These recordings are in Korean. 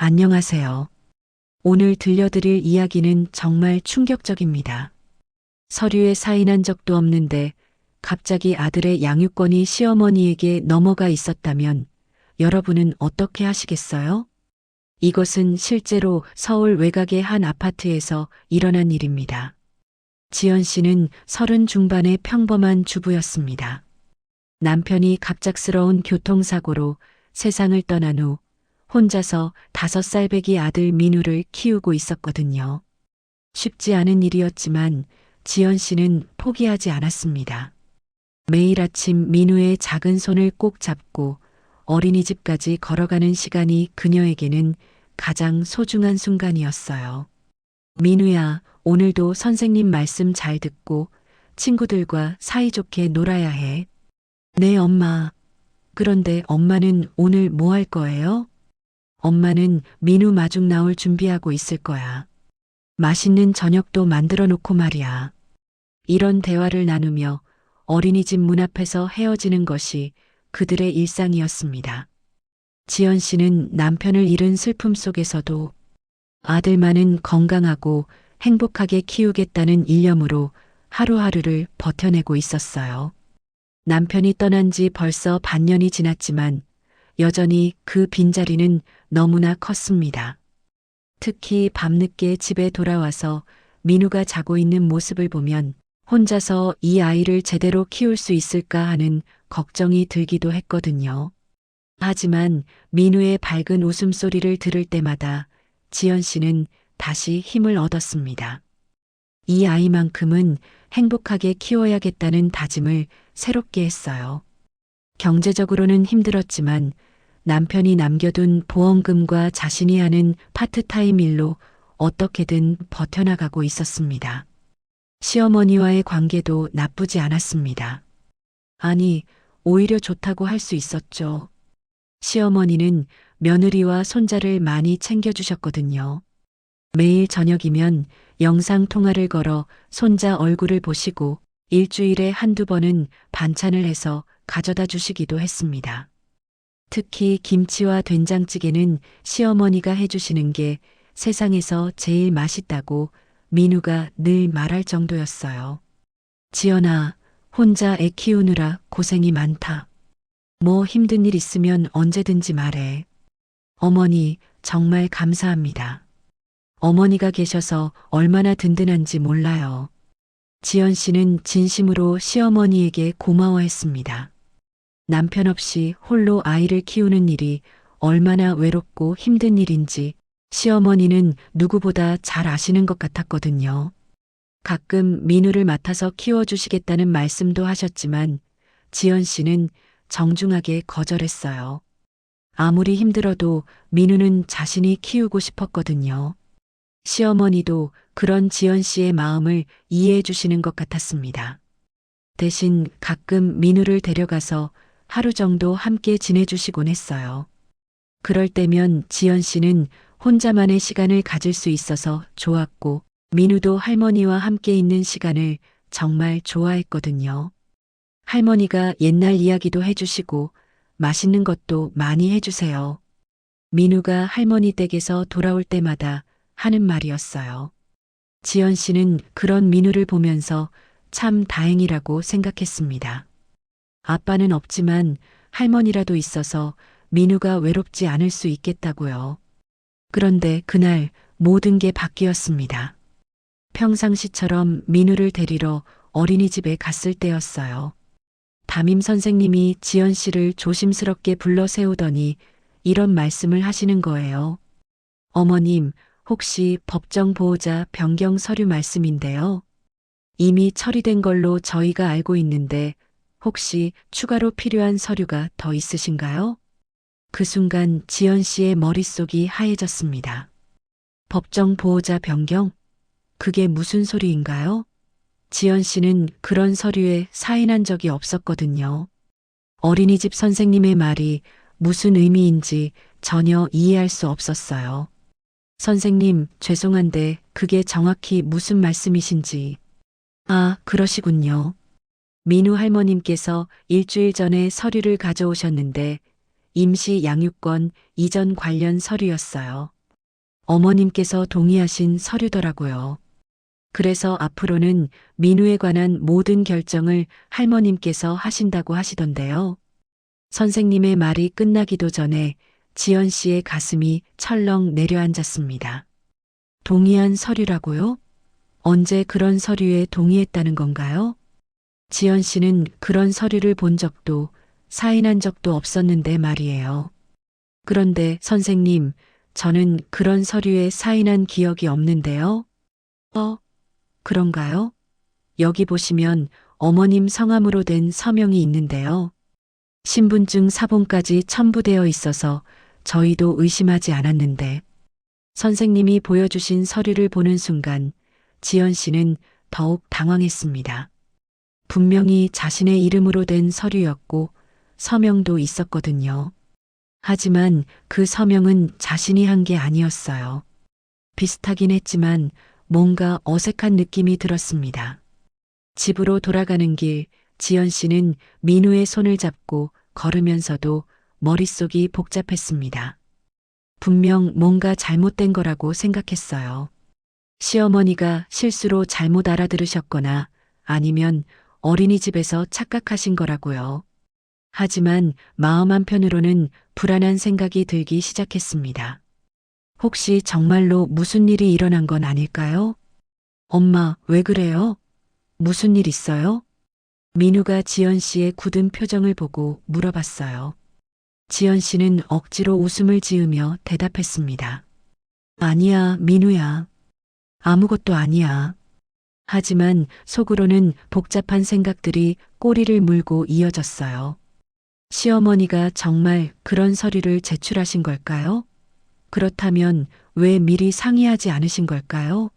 안녕하세요. 오늘 들려드릴 이야기는 정말 충격적입니다. 서류에 사인한 적도 없는데 갑자기 아들의 양육권이 시어머니에게 넘어가 있었다면 여러분은 어떻게 하시겠어요? 이것은 실제로 서울 외곽의 한 아파트에서 일어난 일입니다. 지연 씨는 30 중반의 평범한 주부였습니다. 남편이 갑작스러운 교통사고로 세상을 떠난 후 혼자서 5살배기 아들 민우를 키우고 있었거든요. 쉽지 않은 일이었지만 지연 씨는 포기하지 않았습니다. 매일 아침 민우의 작은 손을 꼭 잡고 어린이집까지 걸어가는 시간이 그녀에게는 가장 소중한 순간이었어요. 민우야, 오늘도 선생님 말씀 잘 듣고 친구들과 사이좋게 놀아야 해. 네, 엄마. 그런데 엄마는 오늘 뭐 할 거예요? 엄마는 민우 마중 나올 준비하고 있을 거야. 맛있는 저녁도 만들어 놓고 말이야. 이런 대화를 나누며 어린이집 문 앞에서 헤어지는 것이 그들의 일상이었습니다. 지연 씨는 남편을 잃은 슬픔 속에서도 아들만은 건강하고 행복하게 키우겠다는 일념으로 하루하루를 버텨내고 있었어요. 남편이 떠난 지 벌써 반년이 지났지만 여전히 그 빈자리는 너무나 컸습니다. 특히 밤늦게 집에 돌아와서 민우가 자고 있는 모습을 보면 혼자서 이 아이를 제대로 키울 수 있을까 하는 걱정이 들기도 했거든요. 하지만 민우의 밝은 웃음소리를 들을 때마다 지연 씨는 다시 힘을 얻었습니다. 이 아이만큼은 행복하게 키워야겠다는 다짐을 새롭게 했어요. 경제적으로는 힘들었지만 남편이 남겨둔 보험금과 자신이 하는 파트타임 일로 어떻게든 버텨나가고 있었습니다. 시어머니와의 관계도 나쁘지 않았습니다. 아니, 오히려 좋다고 할 수 있었죠. 시어머니는 며느리와 손자를 많이 챙겨주셨거든요. 매일 저녁이면 영상 통화를 걸어 손자 얼굴을 보시고 일주일에 한두 번은 반찬을 해서 가져다 주시기도 했습니다. 특히 김치와 된장찌개는 시어머니가 해주시는 게 세상에서 제일 맛있다고 민우가 늘 말할 정도였어요. 지연아, 혼자 애 키우느라 고생이 많다. 뭐 힘든 일 있으면 언제든지 말해. 어머니, 정말 감사합니다. 어머니가 계셔서 얼마나 든든한지 몰라요. 지연 씨는 진심으로 시어머니에게 고마워했습니다. 남편 없이 홀로 아이를 키우는 일이 얼마나 외롭고 힘든 일인지 시어머니는 누구보다 잘 아시는 것 같았거든요. 가끔 민우를 맡아서 키워주시겠다는 말씀도 하셨지만 지연 씨는 정중하게 거절했어요. 아무리 힘들어도 민우는 자신이 키우고 싶었거든요. 시어머니도 그런 지연 씨의 마음을 이해해 주시는 것 같았습니다. 대신 가끔 민우를 데려가서 하루 정도 함께 지내주시곤 했어요. 그럴 때면 지연 씨는 혼자만의 시간을 가질 수 있어서 좋았고 민우도 할머니와 함께 있는 시간을 정말 좋아했거든요. 할머니가 옛날 이야기도 해주시고 맛있는 것도 많이 해주세요. 민우가 할머니 댁에서 돌아올 때마다 하는 말이었어요. 지연 씨는 그런 민우를 보면서 참 다행이라고 생각했습니다. 아빠는 없지만 할머니라도 있어서 민우가 외롭지 않을 수 있겠다고요. 그런데 그날 모든 게 바뀌었습니다. 평상시처럼 민우를 데리러 어린이집에 갔을 때였어요. 담임 선생님이 지연 씨를 조심스럽게 불러 세우더니 이런 말씀을 하시는 거예요. 어머님, 혹시 법정 보호자 변경 서류 말씀인데요. 이미 처리된 걸로 저희가 알고 있는데 혹시 추가로 필요한 서류가 더 있으신가요? 그 순간 지연 씨의 머릿속이 하얘졌습니다. 법정 보호자 변경? 그게 무슨 소리인가요? 지연 씨는 그런 서류에 사인한 적이 없었거든요. 어린이집 선생님의 말이 무슨 의미인지 전혀 이해할 수 없었어요. 선생님, 죄송한데 그게 정확히 무슨 말씀이신지. 아, 그러시군요. 민우 할머님께서 일주일 전에 서류를 가져오셨는데 임시 양육권 이전 관련 서류였어요. 어머님께서 동의하신 서류더라고요. 그래서 앞으로는 민우에 관한 모든 결정을 할머님께서 하신다고 하시던데요. 선생님의 말이 끝나기도 전에 지연 씨의 가슴이 철렁 내려앉았습니다. 동의한 서류라고요? 언제 그런 서류에 동의했다는 건가요? 지연 씨는 그런 서류를 본 적도 사인한 적도 없었는데 말이에요. 그런데 선생님, 저는 그런 서류에 사인한 기억이 없는데요. 그런가요? 여기 보시면 어머님 성함으로 된 서명이 있는데요. 신분증 사본까지 첨부되어 있어서 저희도 의심하지 않았는데 선생님이 보여주신 서류를 보는 순간 지연 씨는 더욱 당황했습니다. 분명히 자신의 이름으로 된 서류였고 서명도 있었거든요. 하지만 그 서명은 자신이 한 게 아니었어요. 비슷하긴 했지만 뭔가 어색한 느낌이 들었습니다. 집으로 돌아가는 길, 지연 씨는 민우의 손을 잡고 걸으면서도 머릿속이 복잡했습니다. 분명 뭔가 잘못된 거라고 생각했어요. 시어머니가 실수로 잘못 알아들으셨거나 아니면 어린이집에서 착각하신 거라고요. 하지만 마음 한편으로는 불안한 생각이 들기 시작했습니다. 혹시 정말로 무슨 일이 일어난 건 아닐까요? 엄마, 왜 그래요? 무슨 일 있어요? 민우가 지연 씨의 굳은 표정을 보고 물어봤어요. 지연 씨는 억지로 웃음을 지으며 대답했습니다. 아니야, 민우야. 아무것도 아니야. 하지만 속으로는 복잡한 생각들이 꼬리를 물고 이어졌어요. 시어머니가 정말 그런 서류를 제출하신 걸까요? 그렇다면 왜 미리 상의하지 않으신 걸까요?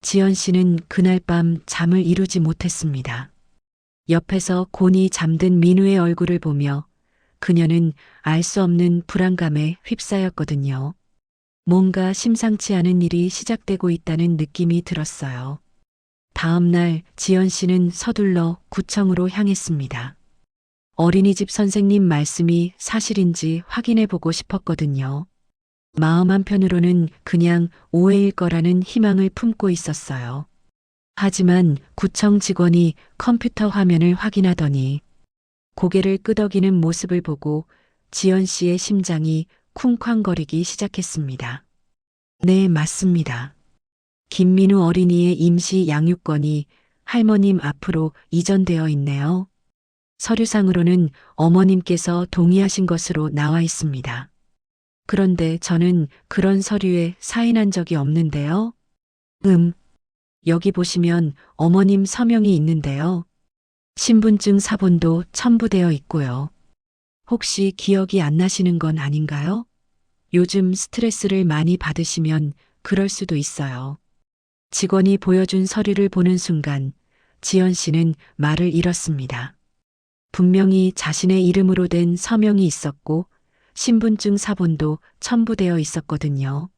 지연 씨는 그날 밤 잠을 이루지 못했습니다. 옆에서 곤히 잠든 민우의 얼굴을 보며 그녀는 알 수 없는 불안감에 휩싸였거든요. 뭔가 심상치 않은 일이 시작되고 있다는 느낌이 들었어요. 다음 날 지연 씨는 서둘러 구청으로 향했습니다. 어린이집 선생님 말씀이 사실인지 확인해 보고 싶었거든요. 마음 한편으로는 그냥 오해일 거라는 희망을 품고 있었어요. 하지만 구청 직원이 컴퓨터 화면을 확인하더니 고개를 끄덕이는 모습을 보고 지연 씨의 심장이 쿵쾅거리기 시작했습니다. 네, 맞습니다. 김민우 어린이의 임시 양육권이 할머님 앞으로 이전되어 있네요. 서류상으로는 어머님께서 동의하신 것으로 나와 있습니다. 그런데 저는 그런 서류에 사인한 적이 없는데요. 여기 보시면 어머님 서명이 있는데요. 신분증 사본도 첨부되어 있고요. 혹시 기억이 안 나시는 건 아닌가요? 요즘 스트레스를 많이 받으시면 그럴 수도 있어요. 직원이 보여준 서류를 보는 순간 지연 씨는 말을 잃었습니다. 분명히 자신의 이름으로 된 서명이 있었고 신분증 사본도 첨부되어 있었거든요.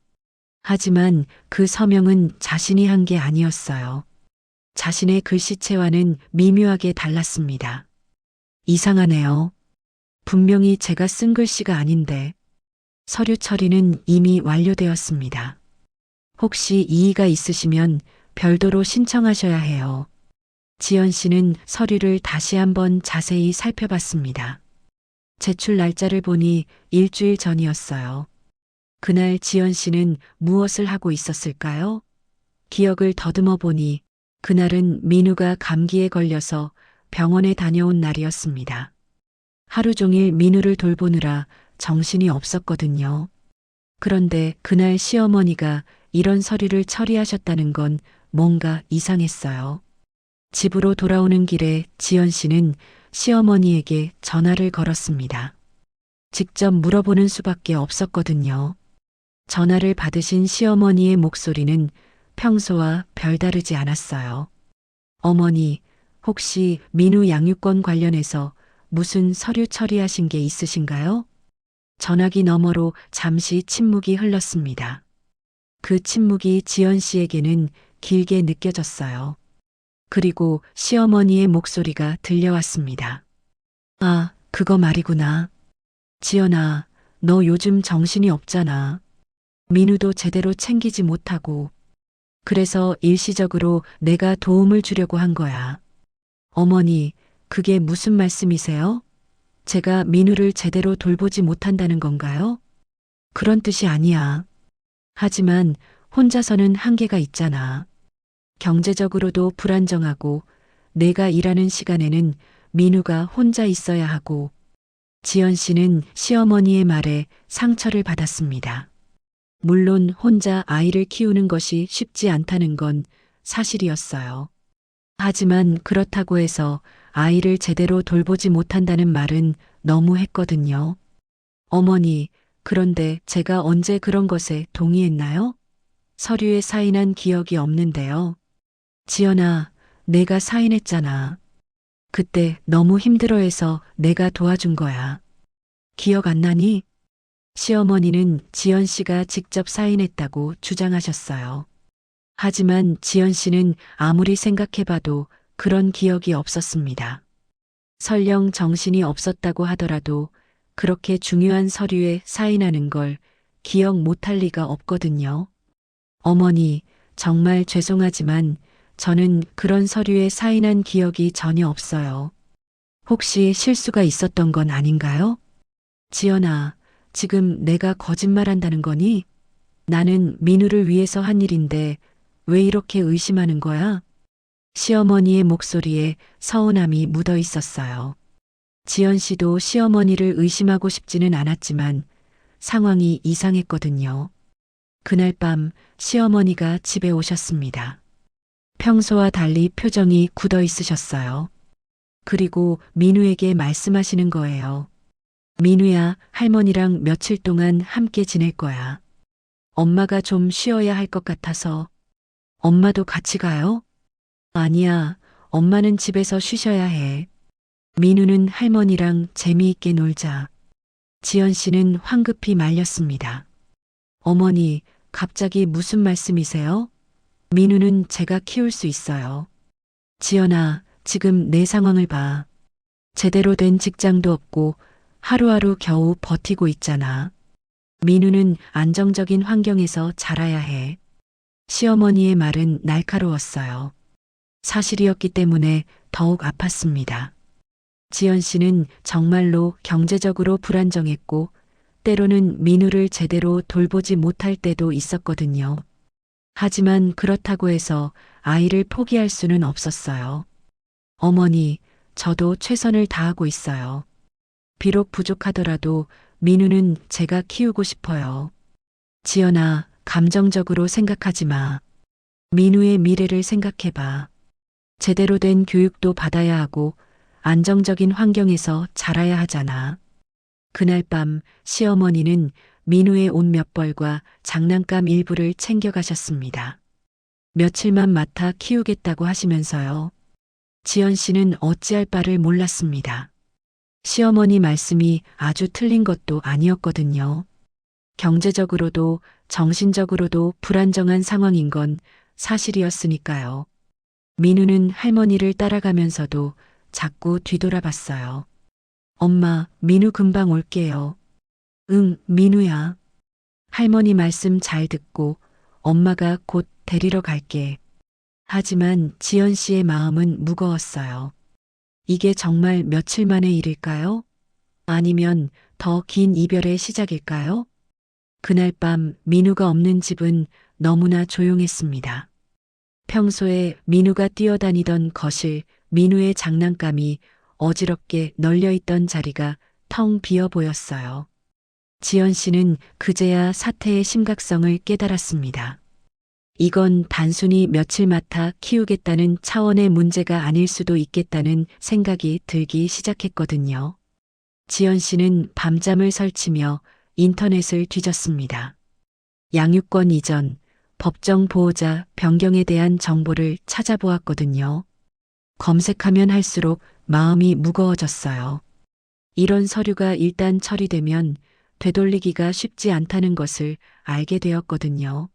하지만 그 서명은 자신이 한 게 아니었어요. 자신의 글씨체와는 미묘하게 달랐습니다. 이상하네요. 분명히 제가 쓴 글씨가 아닌데 서류 처리는 이미 완료되었습니다. 혹시 이의가 있으시면 별도로 신청하셔야 해요. 지연 씨는 서류를 다시 한번 자세히 살펴봤습니다. 제출 날짜를 보니 일주일 전이었어요. 그날 지연 씨는 무엇을 하고 있었을까요? 기억을 더듬어 보니 그날은 민우가 감기에 걸려서 병원에 다녀온 날이었습니다. 하루 종일 민우를 돌보느라 정신이 없었거든요. 그런데 그날 시어머니가 이런 서류를 처리하셨다는 건 뭔가 이상했어요. 집으로 돌아오는 길에 지연 씨는 시어머니에게 전화를 걸었습니다. 직접 물어보는 수밖에 없었거든요. 전화를 받으신 시어머니의 목소리는 평소와 별다르지 않았어요. 어머니, 혹시 민우 양육권 관련해서 무슨 서류 처리하신 게 있으신가요? 전화기 너머로 잠시 침묵이 흘렀습니다. 그 침묵이 지연 씨에게는 길게 느껴졌어요. 그리고 시어머니의 목소리가 들려왔습니다. 아, 그거 말이구나. 지연아, 너 요즘 정신이 없잖아. 민우도 제대로 챙기지 못하고. 그래서 일시적으로 내가 도움을 주려고 한 거야. 어머니, 그게 무슨 말씀이세요? 제가 민우를 제대로 돌보지 못한다는 건가요? 그런 뜻이 아니야. 하지만 혼자서는 한계가 있잖아. 경제적으로도 불안정하고 내가 일하는 시간에는 민우가 혼자 있어야 하고. 지연 씨는 시어머니의 말에 상처를 받았습니다. 물론 혼자 아이를 키우는 것이 쉽지 않다는 건 사실이었어요. 하지만 그렇다고 해서 아이를 제대로 돌보지 못한다는 말은 너무했거든요. 어머니, 그런데 제가 언제 그런 것에 동의했나요? 서류에 사인한 기억이 없는데요. 지연아, 내가 사인했잖아. 그때 너무 힘들어해서 내가 도와준 거야. 기억 안 나니? 시어머니는 지연 씨가 직접 사인했다고 주장하셨어요. 하지만 지연 씨는 아무리 생각해봐도 그런 기억이 없었습니다. 설령 정신이 없었다고 하더라도 그렇게 중요한 서류에 사인하는 걸 기억 못할 리가 없거든요. 어머니, 정말 죄송하지만 저는 그런 서류에 사인한 기억이 전혀 없어요. 혹시 실수가 있었던 건 아닌가요? 지연아, 지금 내가 거짓말한다는 거니? 나는 민우를 위해서 한 일인데 왜 이렇게 의심하는 거야? 시어머니의 목소리에 서운함이 묻어 있었어요. 지연 씨도 시어머니를 의심하고 싶지는 않았지만 상황이 이상했거든요. 그날 밤 시어머니가 집에 오셨습니다. 평소와 달리 표정이 굳어 있으셨어요. 그리고 민우에게 말씀하시는 거예요. 민우야, 할머니랑 며칠 동안 함께 지낼 거야. 엄마가 좀 쉬어야 할 것 같아서. 엄마도 같이 가요? 아니야, 엄마는 집에서 쉬셔야 해. 민우는 할머니랑 재미있게 놀자. 지연 씨는 황급히 말렸습니다. 어머니, 갑자기 무슨 말씀이세요? 민우는 제가 키울 수 있어요. 지연아, 지금 내 상황을 봐. 제대로 된 직장도 없고 하루하루 겨우 버티고 있잖아. 민우는 안정적인 환경에서 자라야 해. 시어머니의 말은 날카로웠어요. 사실이었기 때문에 더욱 아팠습니다. 지연 씨는 정말로 경제적으로 불안정했고 때로는 민우를 제대로 돌보지 못할 때도 있었거든요. 하지만 그렇다고 해서 아이를 포기할 수는 없었어요. 어머니, 저도 최선을 다하고 있어요. 비록 부족하더라도 민우는 제가 키우고 싶어요. 지연아, 감정적으로 생각하지 마. 민우의 미래를 생각해봐. 제대로 된 교육도 받아야 하고 안정적인 환경에서 자라야 하잖아. 그날 밤 시어머니는 민우의 옷 몇 벌과 장난감 일부를 챙겨가셨습니다. 며칠만 맡아 키우겠다고 하시면서요. 지연 씨는 어찌할 바를 몰랐습니다. 시어머니 말씀이 아주 틀린 것도 아니었거든요. 경제적으로도 정신적으로도 불안정한 상황인 건 사실이었으니까요. 민우는 할머니를 따라가면서도 자꾸 뒤돌아봤어요. 엄마, 민우 금방 올게요. 응, 민우야. 할머니 말씀 잘 듣고 엄마가 곧 데리러 갈게. 하지만 지연 씨의 마음은 무거웠어요. 이게 정말 며칠 만의 일일까요? 아니면 더 긴 이별의 시작일까요? 그날 밤 민우가 없는 집은 너무나 조용했습니다. 평소에 민우가 뛰어다니던 거실, 민우의 장난감이 어지럽게 널려있던 자리가 텅 비어 보였어요. 지연 씨는 그제야 사태의 심각성을 깨달았습니다. 이건 단순히 며칠 맡아 키우겠다는 차원의 문제가 아닐 수도 있겠다는 생각이 들기 시작했거든요. 지연 씨는 밤잠을 설치며 인터넷을 뒤졌습니다. 양육권 이전, 법정 보호자 변경에 대한 정보를 찾아보았거든요. 검색하면 할수록 마음이 무거워졌어요. 이런 서류가 일단 처리되면 되돌리기가 쉽지 않다는 것을 알게 되었거든요.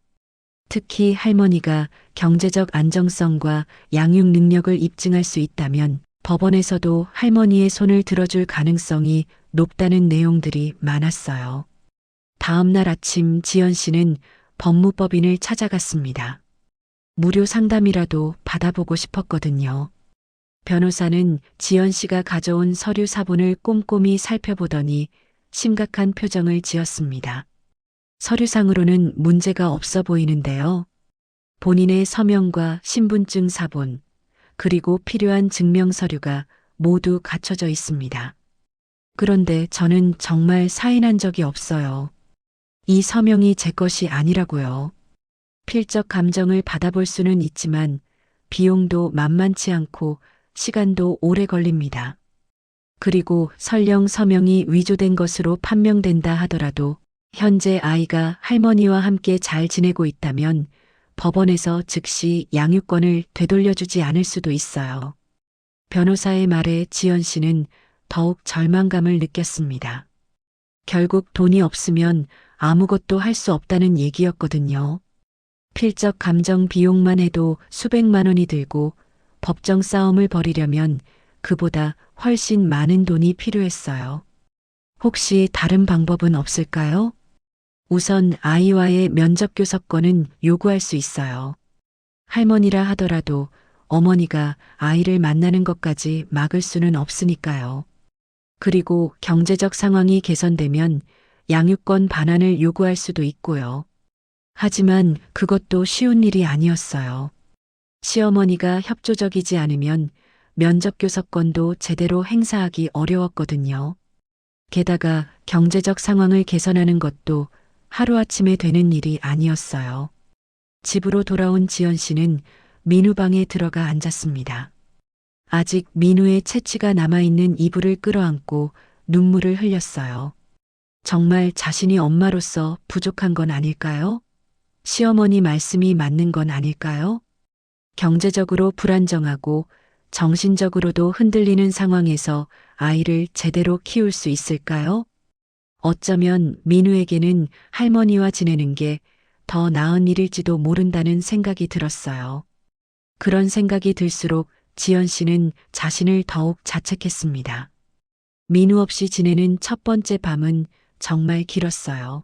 특히 할머니가 경제적 안정성과 양육 능력을 입증할 수 있다면 법원에서도 할머니의 손을 들어줄 가능성이 높다는 내용들이 많았어요. 다음 날 아침 지연 씨는 법무법인을 찾아갔습니다. 무료 상담이라도 받아보고 싶었거든요. 변호사는 지연 씨가 가져온 서류 사본을 꼼꼼히 살펴보더니 심각한 표정을 지었습니다. 서류상으로는 문제가 없어 보이는데요. 본인의 서명과 신분증 사본, 그리고 필요한 증명 서류가 모두 갖춰져 있습니다. 그런데 저는 정말 사인한 적이 없어요. 이 서명이 제 것이 아니라고요. 필적 감정을 받아볼 수는 있지만 비용도 만만치 않고 시간도 오래 걸립니다. 그리고 설령 서명이 위조된 것으로 판명된다 하더라도 현재 아이가 할머니와 함께 잘 지내고 있다면 법원에서 즉시 양육권을 되돌려주지 않을 수도 있어요. 변호사의 말에 지연 씨는 더욱 절망감을 느꼈습니다. 결국 돈이 없으면 아무것도 할 수 없다는 얘기였거든요. 필적 감정 비용만 해도 수백만 원이 들고 법정 싸움을 벌이려면 그보다 훨씬 많은 돈이 필요했어요. 혹시 다른 방법은 없을까요? 우선 아이와의 면접 교섭권은 요구할 수 있어요. 할머니라 하더라도 어머니가 아이를 만나는 것까지 막을 수는 없으니까요. 그리고 경제적 상황이 개선되면 양육권 반환을 요구할 수도 있고요. 하지만 그것도 쉬운 일이 아니었어요. 시어머니가 협조적이지 않으면 면접 교섭권도 제대로 행사하기 어려웠거든요. 게다가 경제적 상황을 개선하는 것도 하루아침에 되는 일이 아니었어요. 집으로 돌아온 지연 씨는 민우 방에 들어가 앉았습니다. 아직 민우의 채취가 남아있는 이불을 끌어안고 눈물을 흘렸어요. 정말 자신이 엄마로서 부족한 건 아닐까요? 시어머니 말씀이 맞는 건 아닐까요? 경제적으로 불안정하고 정신적으로도 흔들리는 상황에서 아이를 제대로 키울 수 있을까요? 어쩌면 민우에게는 할머니와 지내는 게 더 나은 일일지도 모른다는 생각이 들었어요. 그런 생각이 들수록 지연 씨는 자신을 더욱 자책했습니다. 민우 없이 지내는 첫 번째 밤은 정말 길었어요.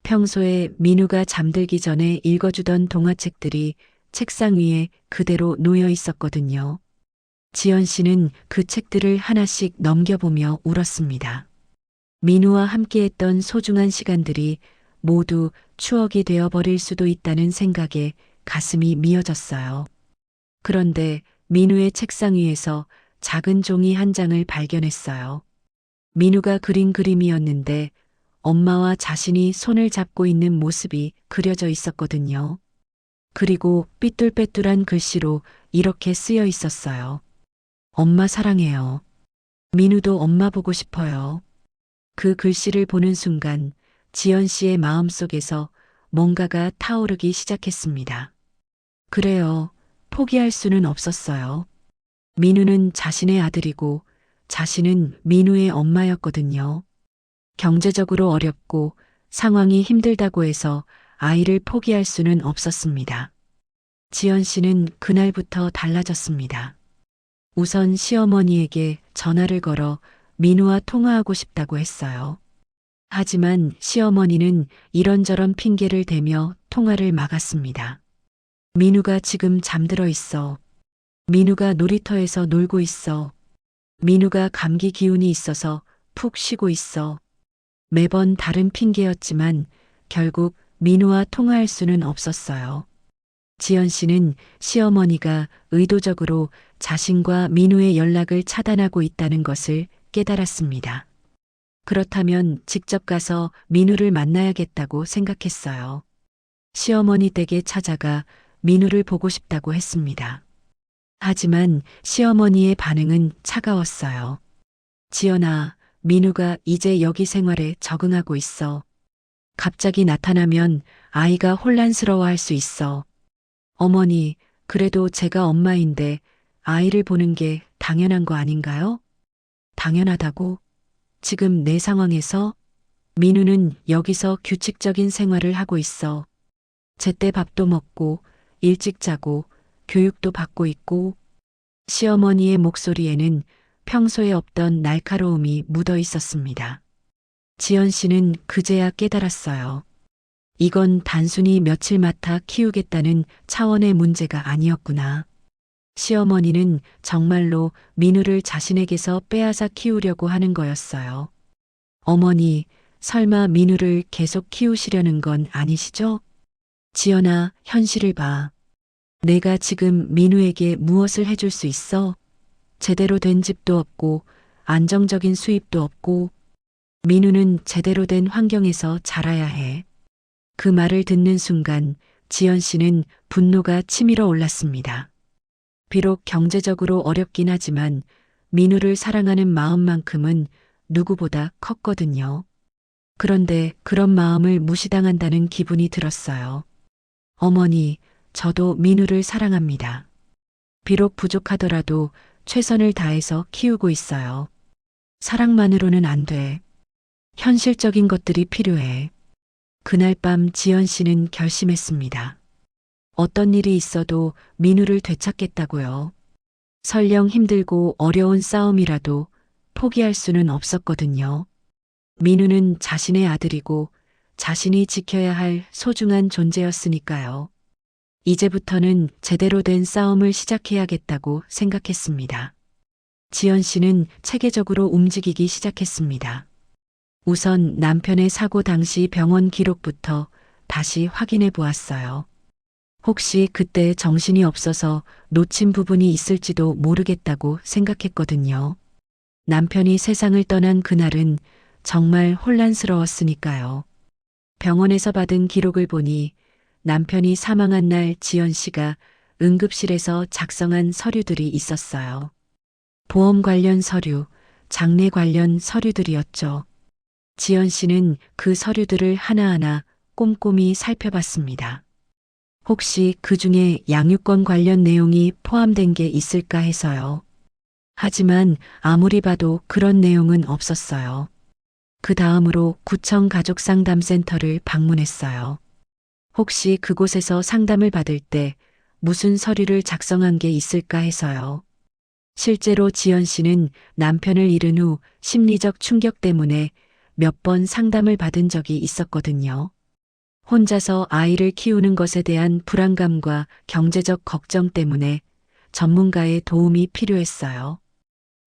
평소에 민우가 잠들기 전에 읽어주던 동화책들이 책상 위에 그대로 놓여 있었거든요. 지연 씨는 그 책들을 하나씩 넘겨보며 울었습니다. 민우와 함께했던 소중한 시간들이 모두 추억이 되어버릴 수도 있다는 생각에 가슴이 미어졌어요. 그런데 민우의 책상 위에서 작은 종이 한 장을 발견했어요. 민우가 그린 그림이었는데 엄마와 자신이 손을 잡고 있는 모습이 그려져 있었거든요. 그리고 삐뚤빼뚤한 글씨로 이렇게 쓰여 있었어요. 엄마 사랑해요. 민우도 엄마 보고 싶어요. 그 글씨를 보는 순간 지연 씨의 마음속에서 뭔가가 타오르기 시작했습니다. 그래요. 포기할 수는 없었어요. 민우는 자신의 아들이고 자신은 민우의 엄마였거든요. 경제적으로 어렵고 상황이 힘들다고 해서 아이를 포기할 수는 없었습니다. 지연 씨는 그날부터 달라졌습니다. 우선 시어머니에게 전화를 걸어 민우와 통화하고 싶다고 했어요. 하지만 시어머니는 이런저런 핑계를 대며 통화를 막았습니다. 민우가 지금 잠들어 있어. 민우가 놀이터에서 놀고 있어. 민우가 감기 기운이 있어서 푹 쉬고 있어. 매번 다른 핑계였지만 결국 민우와 통화할 수는 없었어요. 지연 씨는 시어머니가 의도적으로 자신과 민우의 연락을 차단하고 있다는 것을 깨달았습니다. 그렇다면 직접 가서 민우를 만나야겠다고 생각했어요. 시어머니 댁에 찾아가 민우를 보고 싶다고 했습니다. 하지만 시어머니의 반응은 차가웠어요. 지연아, 민우가 이제 여기 생활에 적응하고 있어. 갑자기 나타나면 아이가 혼란스러워할 수 있어. 어머니, 그래도 제가 엄마인데 아이를 보는 게 당연한 거 아닌가요? 당연하다고? 지금 내 상황에서 민우는 여기서 규칙적인 생활을 하고 있어. 제때 밥도 먹고 일찍 자고 교육도 받고 있고. 시어머니의 목소리에는 평소에 없던 날카로움이 묻어 있었습니다. 지연 씨는 그제야 깨달았어요. 이건 단순히 며칠 맡아 키우겠다는 차원의 문제가 아니었구나. 시어머니는 정말로 민우를 자신에게서 빼앗아 키우려고 하는 거였어요. 어머니, 설마 민우를 계속 키우시려는 건 아니시죠? 지연아, 현실을 봐. 내가 지금 민우에게 무엇을 해줄 수 있어? 제대로 된 집도 없고, 안정적인 수입도 없고, 민우는 제대로 된 환경에서 자라야 해. 그 말을 듣는 순간 지연 씨는 분노가 치밀어 올랐습니다. 비록 경제적으로 어렵긴 하지만 민우를 사랑하는 마음만큼은 누구보다 컸거든요. 그런데 그런 마음을 무시당한다는 기분이 들었어요. 어머니, 저도 민우를 사랑합니다. 비록 부족하더라도 최선을 다해서 키우고 있어요. 사랑만으로는 안 돼. 현실적인 것들이 필요해. 그날 밤 지연 씨는 결심했습니다. 어떤 일이 있어도 민우를 되찾겠다고요. 설령 힘들고 어려운 싸움이라도 포기할 수는 없었거든요. 민우는 자신의 아들이고 자신이 지켜야 할 소중한 존재였으니까요. 이제부터는 제대로 된 싸움을 시작해야겠다고 생각했습니다. 지연 씨는 체계적으로 움직이기 시작했습니다. 우선 남편의 사고 당시 병원 기록부터 다시 확인해 보았어요. 혹시 그때 정신이 없어서 놓친 부분이 있을지도 모르겠다고 생각했거든요. 남편이 세상을 떠난 그날은 정말 혼란스러웠으니까요. 병원에서 받은 기록을 보니 남편이 사망한 날 지연 씨가 응급실에서 작성한 서류들이 있었어요. 보험 관련 서류, 장례 관련 서류들이었죠. 지연 씨는 그 서류들을 하나하나 꼼꼼히 살펴봤습니다. 혹시 그 중에 양육권 관련 내용이 포함된 게 있을까 해서요. 하지만 아무리 봐도 그런 내용은 없었어요. 그 다음으로 구청 가족상담센터를 방문했어요. 혹시 그곳에서 상담을 받을 때 무슨 서류를 작성한 게 있을까 해서요. 실제로 지연 씨는 남편을 잃은 후 심리적 충격 때문에 몇 번 상담을 받은 적이 있었거든요. 혼자서 아이를 키우는 것에 대한 불안감과 경제적 걱정 때문에 전문가의 도움이 필요했어요.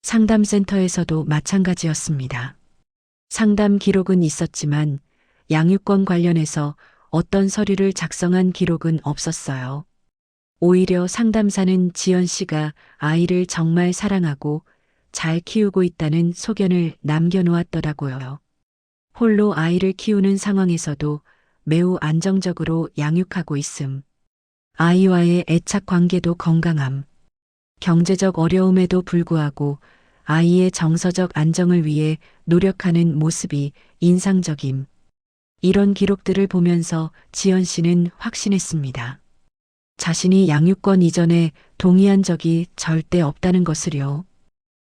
상담센터에서도 마찬가지였습니다. 상담 기록은 있었지만 양육권 관련해서 어떤 서류를 작성한 기록은 없었어요. 오히려 상담사는 지연 씨가 아이를 정말 사랑하고 잘 키우고 있다는 소견을 남겨놓았더라고요. 홀로 아이를 키우는 상황에서도 매우 안정적으로 양육하고 있음. 아이와의 애착 관계도 건강함. 경제적 어려움에도 불구하고 아이의 정서적 안정을 위해 노력하는 모습이 인상적임. 이런 기록들을 보면서 지연 씨는 확신했습니다. 자신이 양육권 이전에 동의한 적이 절대 없다는 것을요.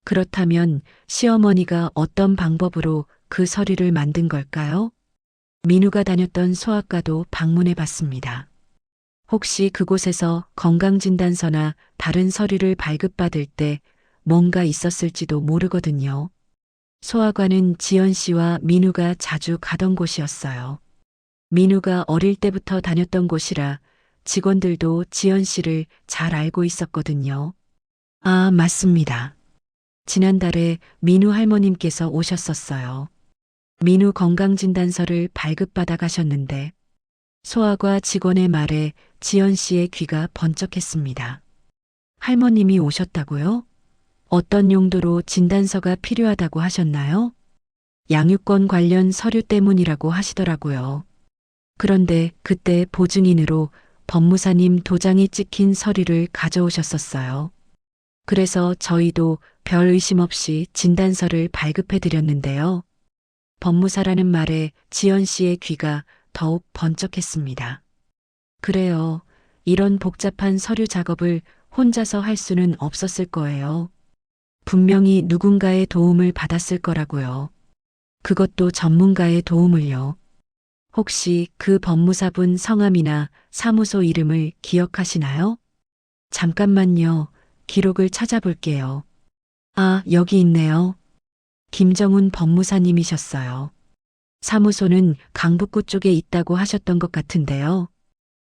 그렇다면 시어머니가 어떤 방법으로 그 서류를 만든 걸까요? 민우가 다녔던 소아과도 방문해 봤습니다. 혹시 그곳에서 건강진단서나 다른 서류를 발급받을 때 뭔가 있었을지도 모르거든요. 소아과는 지연 씨와 민우가 자주 가던 곳이었어요. 민우가 어릴 때부터 다녔던 곳이라 직원들도 지연 씨를 잘 알고 있었거든요. 아, 맞습니다. 지난달에 민우 할머님께서 오셨었어요. 민우 건강진단서를 발급받아 가셨는데 소아과 직원의 말에 지연 씨의 귀가 번쩍했습니다. 할머님이 오셨다고요? 어떤 용도로 진단서가 필요하다고 하셨나요? 양육권 관련 서류 때문이라고 하시더라고요. 그런데 그때 보증인으로 법무사님 도장이 찍힌 서류를 가져오셨었어요. 그래서 저희도 별 의심 없이 진단서를 발급해 드렸는데요. 법무사라는 말에 지연 씨의 귀가 더욱 번쩍했습니다. 그래요. 이런 복잡한 서류 작업을 혼자서 할 수는 없었을 거예요. 분명히 누군가의 도움을 받았을 거라고요. 그것도 전문가의 도움을요. 혹시 그 법무사분 성함이나 사무소 이름을 기억하시나요? 잠깐만요. 기록을 찾아볼게요. 아, 여기 있네요. 김정훈 법무사님이셨어요. 사무소는 강북구 쪽에 있다고 하셨던 것 같은데요.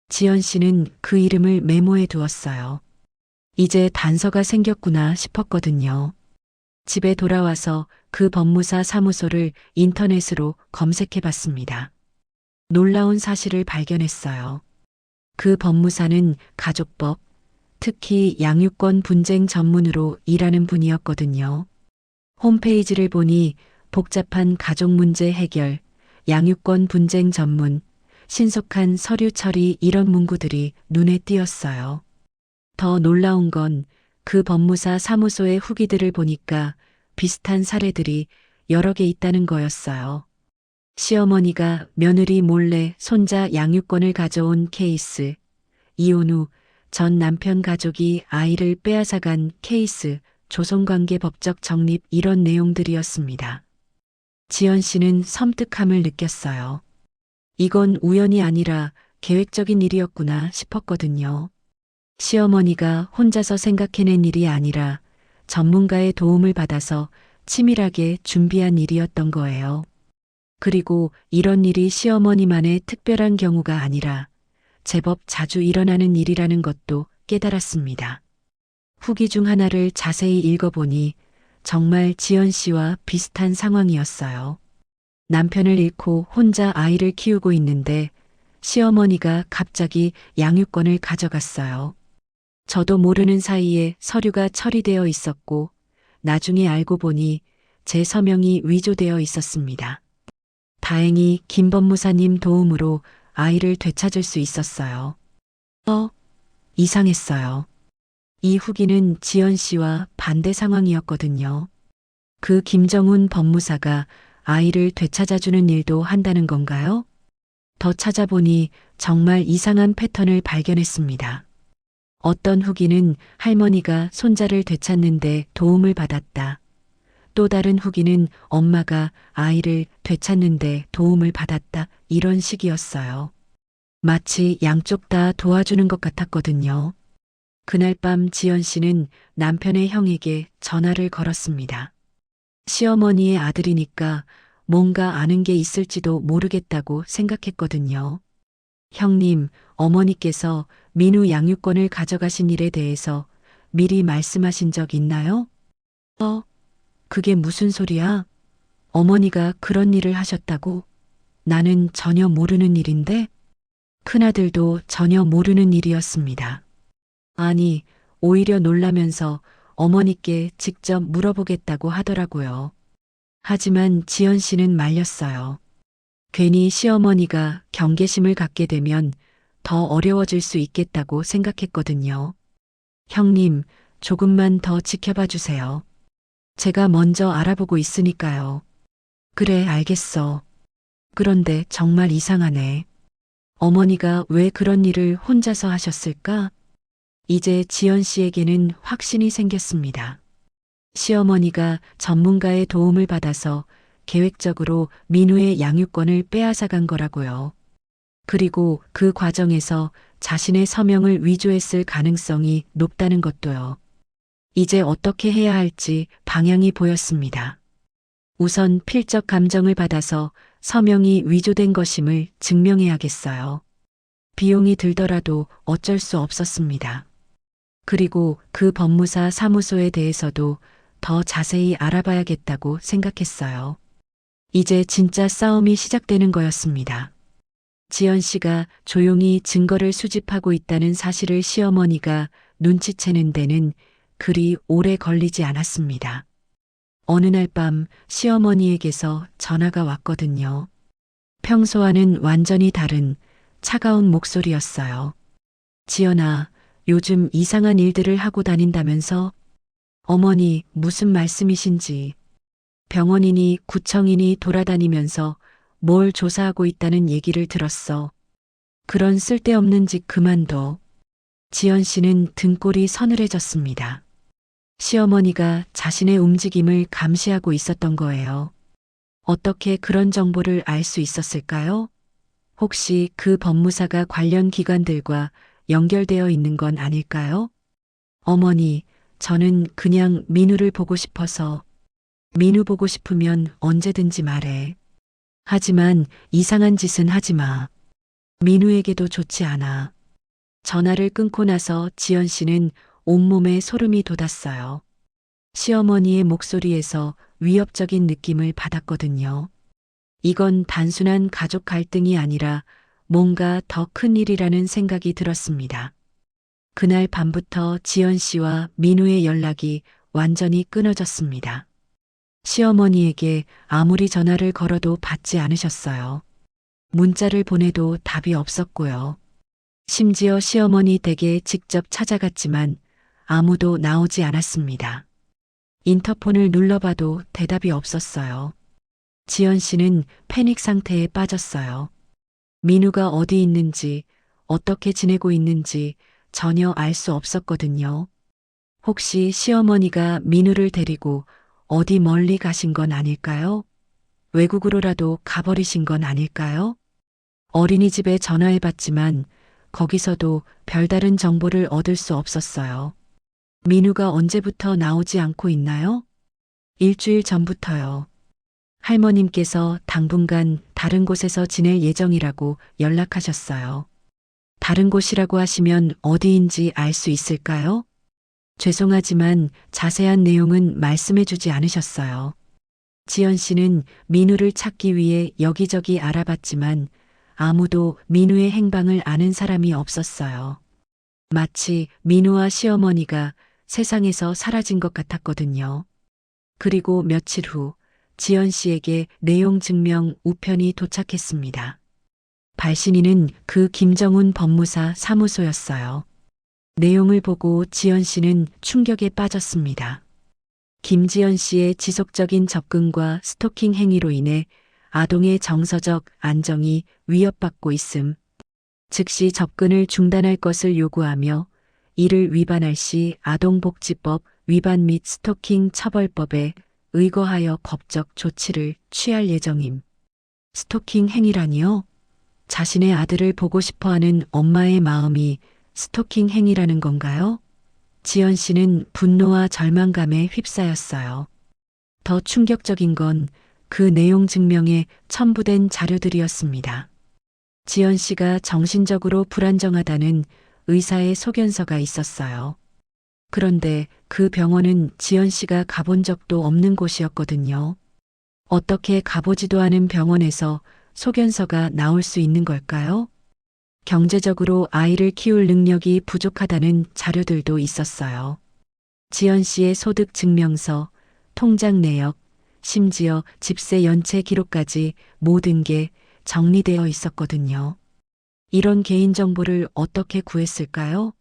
지연 씨는 그 이름을 메모해 두었어요. 이제 단서가 생겼구나 싶었거든요. 집에 돌아와서 그 법무사 사무소를 인터넷으로 검색해 봤습니다. 놀라운 사실을 발견했어요. 그 법무사는 가족법, 특히 양육권 분쟁 전문으로 일하는 분이었거든요. 홈페이지를 보니 복잡한 가족 문제 해결, 양육권 분쟁 전문, 신속한 서류 처리 이런 문구들이 눈에 띄었어요. 더 놀라운 건 그 법무사 사무소의 후기들을 보니까 비슷한 사례들이 여러 개 있다는 거였어요. 시어머니가 며느리 몰래 손자 양육권을 가져온 케이스, 이혼 후 전 남편 가족이 아이를 빼앗아간 케이스, 조선관계 법적 정립 이런 내용들이었습니다. 지연 씨는 섬뜩함을 느꼈어요. 이건 우연이 아니라 계획적인 일이었구나 싶었거든요. 시어머니가 혼자서 생각해낸 일이 아니라 전문가의 도움을 받아서 치밀하게 준비한 일이었던 거예요. 그리고 이런 일이 시어머니만의 특별한 경우가 아니라 제법 자주 일어나는 일이라는 것도 깨달았습니다. 후기 중 하나를 자세히 읽어보니 정말 지연 씨와 비슷한 상황이었어요. 남편을 잃고 혼자 아이를 키우고 있는데 시어머니가 갑자기 양육권을 가져갔어요. 저도 모르는 사이에 서류가 처리되어 있었고 나중에 알고 보니 제 서명이 위조되어 있었습니다. 다행히 김 법무사님 도움으로 아이를 되찾을 수 있었어요. 이상했어요. 이 후기는 지연 씨와 반대 상황이었거든요. 그 김정훈 법무사가 아이를 되찾아주는 일도 한다는 건가요? 더 찾아보니 정말 이상한 패턴을 발견했습니다. 어떤 후기는 할머니가 손자를 되찾는데 도움을 받았다. 또 다른 후기는 엄마가 아이를 되찾는데 도움을 받았다. 이런 식이었어요. 마치 양쪽 다 도와주는 것 같았거든요. 그날 밤 지연 씨는 남편의 형에게 전화를 걸었습니다. 시어머니의 아들이니까 뭔가 아는 게 있을지도 모르겠다고 생각했거든요. 형님, 어머니께서 민우 양육권을 가져가신 일에 대해서 미리 말씀하신 적 있나요? 그게 무슨 소리야? 어머니가 그런 일을 하셨다고? 나는 전혀 모르는 일인데? 큰아들도 전혀 모르는 일이었습니다. 아니, 오히려 놀라면서 어머니께 직접 물어보겠다고 하더라고요. 하지만 지연 씨는 말렸어요. 괜히 시어머니가 경계심을 갖게 되면 더 어려워질 수 있겠다고 생각했거든요. 형님, 조금만 더 지켜봐 주세요. 제가 먼저 알아보고 있으니까요. 그래, 알겠어. 그런데 정말 이상하네. 어머니가 왜 그런 일을 혼자서 하셨을까? 이제 지연 씨에게는 확신이 생겼습니다. 시어머니가 전문가의 도움을 받아서 계획적으로 민우의 양육권을 빼앗아간 거라고요. 그리고 그 과정에서 자신의 서명을 위조했을 가능성이 높다는 것도요. 이제 어떻게 해야 할지 방향이 보였습니다. 우선 필적 감정을 받아서 서명이 위조된 것임을 증명해야겠어요. 비용이 들더라도 어쩔 수 없었습니다. 그리고 그 법무사 사무소에 대해서도 더 자세히 알아봐야겠다고 생각했어요. 이제 진짜 싸움이 시작되는 거였습니다. 지연 씨가 조용히 증거를 수집하고 있다는 사실을 시어머니가 눈치채는 데는 그리 오래 걸리지 않았습니다. 어느 날 밤 시어머니에게서 전화가 왔거든요. 평소와는 완전히 다른 차가운 목소리였어요. 지연아, 요즘 이상한 일들을 하고 다닌다면서? 어머니, 무슨 말씀이신지. 병원이니 구청이니 돌아다니면서 뭘 조사하고 있다는 얘기를 들었어. 그런 쓸데없는 짓 그만둬. 지연 씨는 등골이 서늘해졌습니다. 시어머니가 자신의 움직임을 감시하고 있었던 거예요. 어떻게 그런 정보를 알 수 있었을까요? 혹시 그 법무사가 관련 기관들과 연결되어 있는 건 아닐까요? 어머니, 저는 그냥 민우를 보고 싶어서. 민우 보고 싶으면 언제든지 말해. 하지만 이상한 짓은 하지 마. 민우에게도 좋지 않아. 전화를 끊고 나서 지연 씨는 온몸에 소름이 돋았어요. 시어머니의 목소리에서 위협적인 느낌을 받았거든요. 이건 단순한 가족 갈등이 아니라 뭔가 더 큰 일이라는 생각이 들었습니다. 그날 밤부터 지연 씨와 민우의 연락이 완전히 끊어졌습니다. 시어머니에게 아무리 전화를 걸어도 받지 않으셨어요. 문자를 보내도 답이 없었고요. 심지어 시어머니 댁에 직접 찾아갔지만 아무도 나오지 않았습니다. 인터폰을 눌러봐도 대답이 없었어요. 지연 씨는 패닉 상태에 빠졌어요. 민우가 어디 있는지, 어떻게 지내고 있는지 전혀 알 수 없었거든요. 혹시 시어머니가 민우를 데리고 어디 멀리 가신 건 아닐까요? 외국으로라도 가버리신 건 아닐까요? 어린이집에 전화해봤지만 거기서도 별다른 정보를 얻을 수 없었어요. 민우가 언제부터 나오지 않고 있나요? 일주일 전부터요. 할머님께서 당분간 다른 곳에서 지낼 예정이라고 연락하셨어요. 다른 곳이라고 하시면 어디인지 알 수 있을까요? 죄송하지만 자세한 내용은 말씀해 주지 않으셨어요. 지연 씨는 민우를 찾기 위해 여기저기 알아봤지만 아무도 민우의 행방을 아는 사람이 없었어요. 마치 민우와 시어머니가 세상에서 사라진 것 같았거든요. 그리고 며칠 후 지연 씨에게 내용 증명 우편이 도착했습니다. 발신인은 그 김정훈 법무사 사무소였어요. 내용을 보고 지연 씨는 충격에 빠졌습니다. 김지연 씨의 지속적인 접근과 스토킹 행위로 인해 아동의 정서적 안정이 위협받고 있음. 즉시 접근을 중단할 것을 요구하며 이를 위반할 시 아동복지법 위반 및 스토킹 처벌법에 의거하여 법적 조치를 취할 예정임. 스토킹 행위라니요? 자신의 아들을 보고 싶어하는 엄마의 마음이 스토킹 행위라는 건가요? 지연 씨는 분노와 절망감에 휩싸였어요. 더 충격적인 건 그 내용 증명에 첨부된 자료들이었습니다. 지연 씨가 정신적으로 불안정하다는 의사의 소견서가 있었어요. 그런데 그 병원은 지연 씨가 가본 적도 없는 곳이었거든요. 어떻게 가보지도 않은 병원에서 소견서가 나올 수 있는 걸까요? 경제적으로 아이를 키울 능력이 부족하다는 자료들도 있었어요. 지연 씨의 소득 증명서, 통장 내역, 심지어 집세 연체 기록까지 모든 게 정리되어 있었거든요. 이런 개인정보를 어떻게 구했을까요?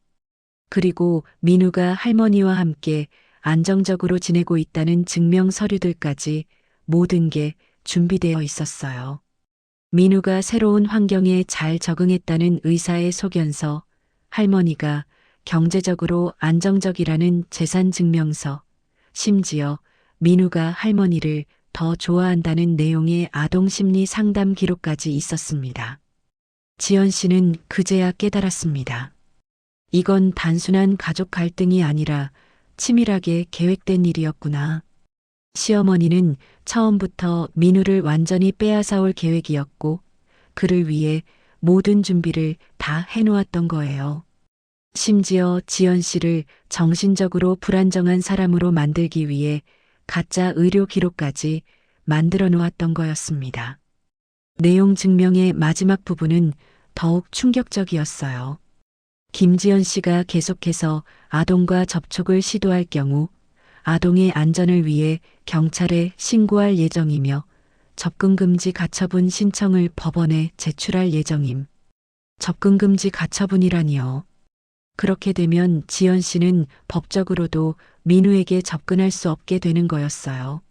그리고 민우가 할머니와 함께 안정적으로 지내고 있다는 증명 서류들까지 모든 게 준비되어 있었어요. 민우가 새로운 환경에 잘 적응했다는 의사의 소견서, 할머니가 경제적으로 안정적이라는 재산 증명서, 심지어 민우가 할머니를 더 좋아한다는 내용의 아동심리 상담 기록까지 있었습니다. 지연 씨는 그제야 깨달았습니다. 이건 단순한 가족 갈등이 아니라 치밀하게 계획된 일이었구나. 시어머니는 처음부터 민우를 완전히 빼앗아올 계획이었고 그를 위해 모든 준비를 다 해놓았던 거예요. 심지어 지연 씨를 정신적으로 불안정한 사람으로 만들기 위해 가짜 의료 기록까지 만들어 놓았던 거였습니다. 내용 증명의 마지막 부분은 더욱 충격적이었어요. 김지연 씨가 계속해서 아동과 접촉을 시도할 경우 아동의 안전을 위해 경찰에 신고할 예정이며 접근금지 가처분 신청을 법원에 제출할 예정임. 접근금지 가처분이라니요. 그렇게 되면 지연 씨는 법적으로도 민우에게 접근할 수 없게 되는 거였어요.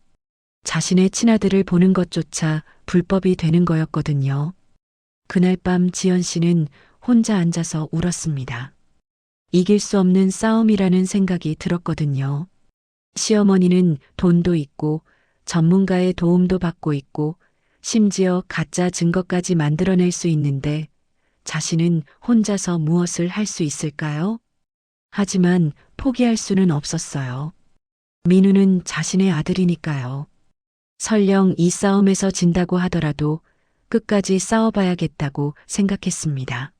자신의 친아들을 보는 것조차 불법이 되는 거였거든요. 그날 밤 지연 씨는 혼자 앉아서 울었습니다. 이길 수 없는 싸움이라는 생각이 들었거든요. 시어머니는 돈도 있고 전문가의 도움도 받고 있고 심지어 가짜 증거까지 만들어낼 수 있는데 자신은 혼자서 무엇을 할 수 있을까요? 하지만 포기할 수는 없었어요. 민우는 자신의 아들이니까요. 설령 이 싸움에서 진다고 하더라도 끝까지 싸워봐야겠다고 생각했습니다.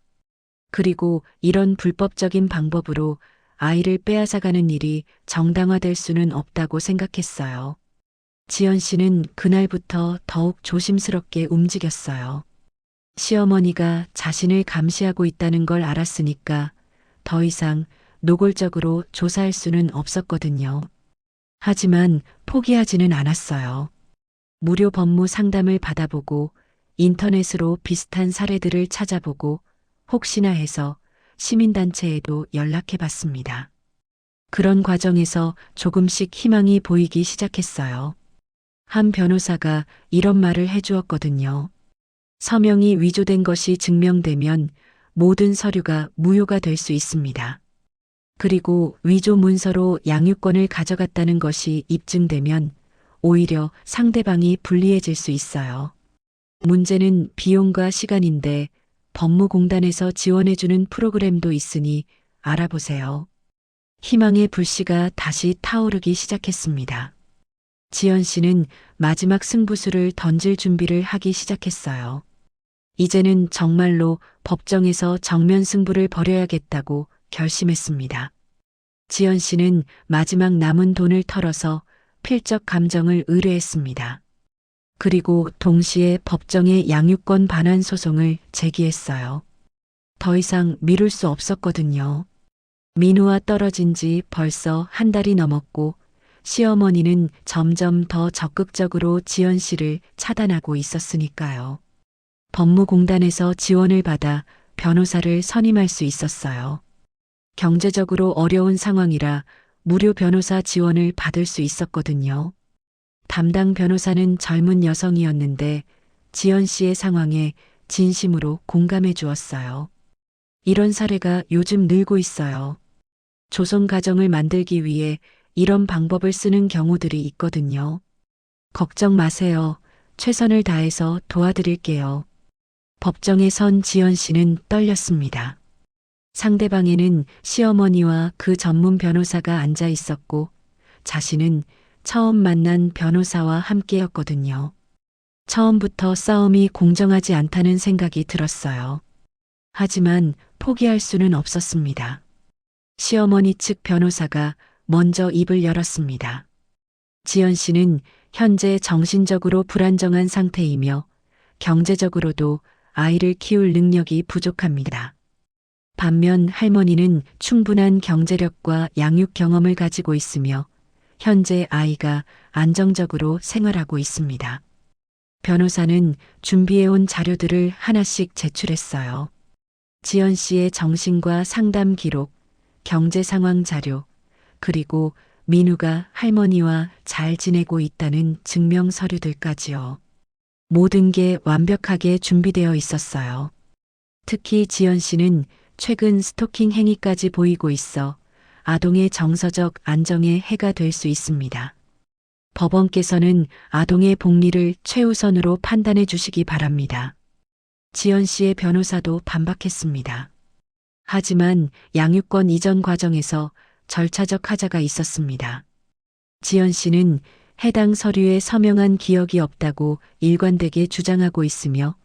그리고 이런 불법적인 방법으로 아이를 빼앗아가는 일이 정당화될 수는 없다고 생각했어요. 지연 씨는 그날부터 더욱 조심스럽게 움직였어요. 시어머니가 자신을 감시하고 있다는 걸 알았으니까 더 이상 노골적으로 조사할 수는 없었거든요. 하지만 포기하지는 않았어요. 무료 법무 상담을 받아보고 인터넷으로 비슷한 사례들을 찾아보고 혹시나 해서 시민단체에도 연락해 봤습니다. 그런 과정에서 조금씩 희망이 보이기 시작했어요. 한 변호사가 이런 말을 해주었거든요. 서명이 위조된 것이 증명되면 모든 서류가 무효가 될 수 있습니다. 그리고 위조 문서로 양육권을 가져갔다는 것이 입증되면 오히려 상대방이 불리해질 수 있어요. 문제는 비용과 시간인데 법무공단에서 지원해주는 프로그램도 있으니 알아보세요. 희망의 불씨가 다시 타오르기 시작했습니다. 지연 씨는 마지막 승부수를 던질 준비를 하기 시작했어요. 이제는 정말로 법정에서 정면 승부를 벌여야겠다고 결심했습니다. 지연 씨는 마지막 남은 돈을 털어서 필적 감정을 의뢰했습니다. 그리고 동시에 법정에 양육권 반환 소송을 제기했어요. 더 이상 미룰 수 없었거든요. 민우와 떨어진 지 벌써 한 달이 넘었고 시어머니는 점점 더 적극적으로 지연 씨를 차단하고 있었으니까요. 법무공단에서 지원을 받아 변호사를 선임할 수 있었어요. 경제적으로 어려운 상황이라 무료 변호사 지원을 받을 수 있었거든요. 담당 변호사는 젊은 여성이었는데 지연 씨의 상황에 진심으로 공감해 주었어요. 이런 사례가 요즘 늘고 있어요. 조성 가정을 만들기 위해 이런 방법을 쓰는 경우들이 있거든요. 걱정 마세요. 최선을 다해서 도와드릴게요. 법정에 선 지연 씨는 떨렸습니다. 상대방에는 시어머니와 그 전문 변호사가 앉아 있었고 자신은 처음 만난 변호사와 함께였거든요. 처음부터 싸움이 공정하지 않다는 생각이 들었어요. 하지만 포기할 수는 없었습니다. 시어머니 측 변호사가 먼저 입을 열었습니다. 지연 씨는 현재 정신적으로 불안정한 상태이며 경제적으로도 아이를 키울 능력이 부족합니다. 반면 할머니는 충분한 경제력과 양육 경험을 가지고 있으며 현재 아이가 안정적으로 생활하고 있습니다. 변호사는 준비해온 자료들을 하나씩 제출했어요. 지연 씨의 정신과 상담 기록, 경제 상황 자료, 그리고 민우가 할머니와 잘 지내고 있다는 증명 서류들까지요. 모든 게 완벽하게 준비되어 있었어요. 특히 지연 씨는 최근 스토킹 행위까지 보이고 있어 아동의 정서적 안정에 해가 될 수 있습니다. 법원께서는 아동의 복리를 최우선으로 판단해 주시기 바랍니다. 지연 씨의 변호사도 반박했습니다. 하지만 양육권 이전 과정에서 절차적 하자가 있었습니다. 지연 씨는 해당 서류에 서명한 기억이 없다고 일관되게 주장하고 있으며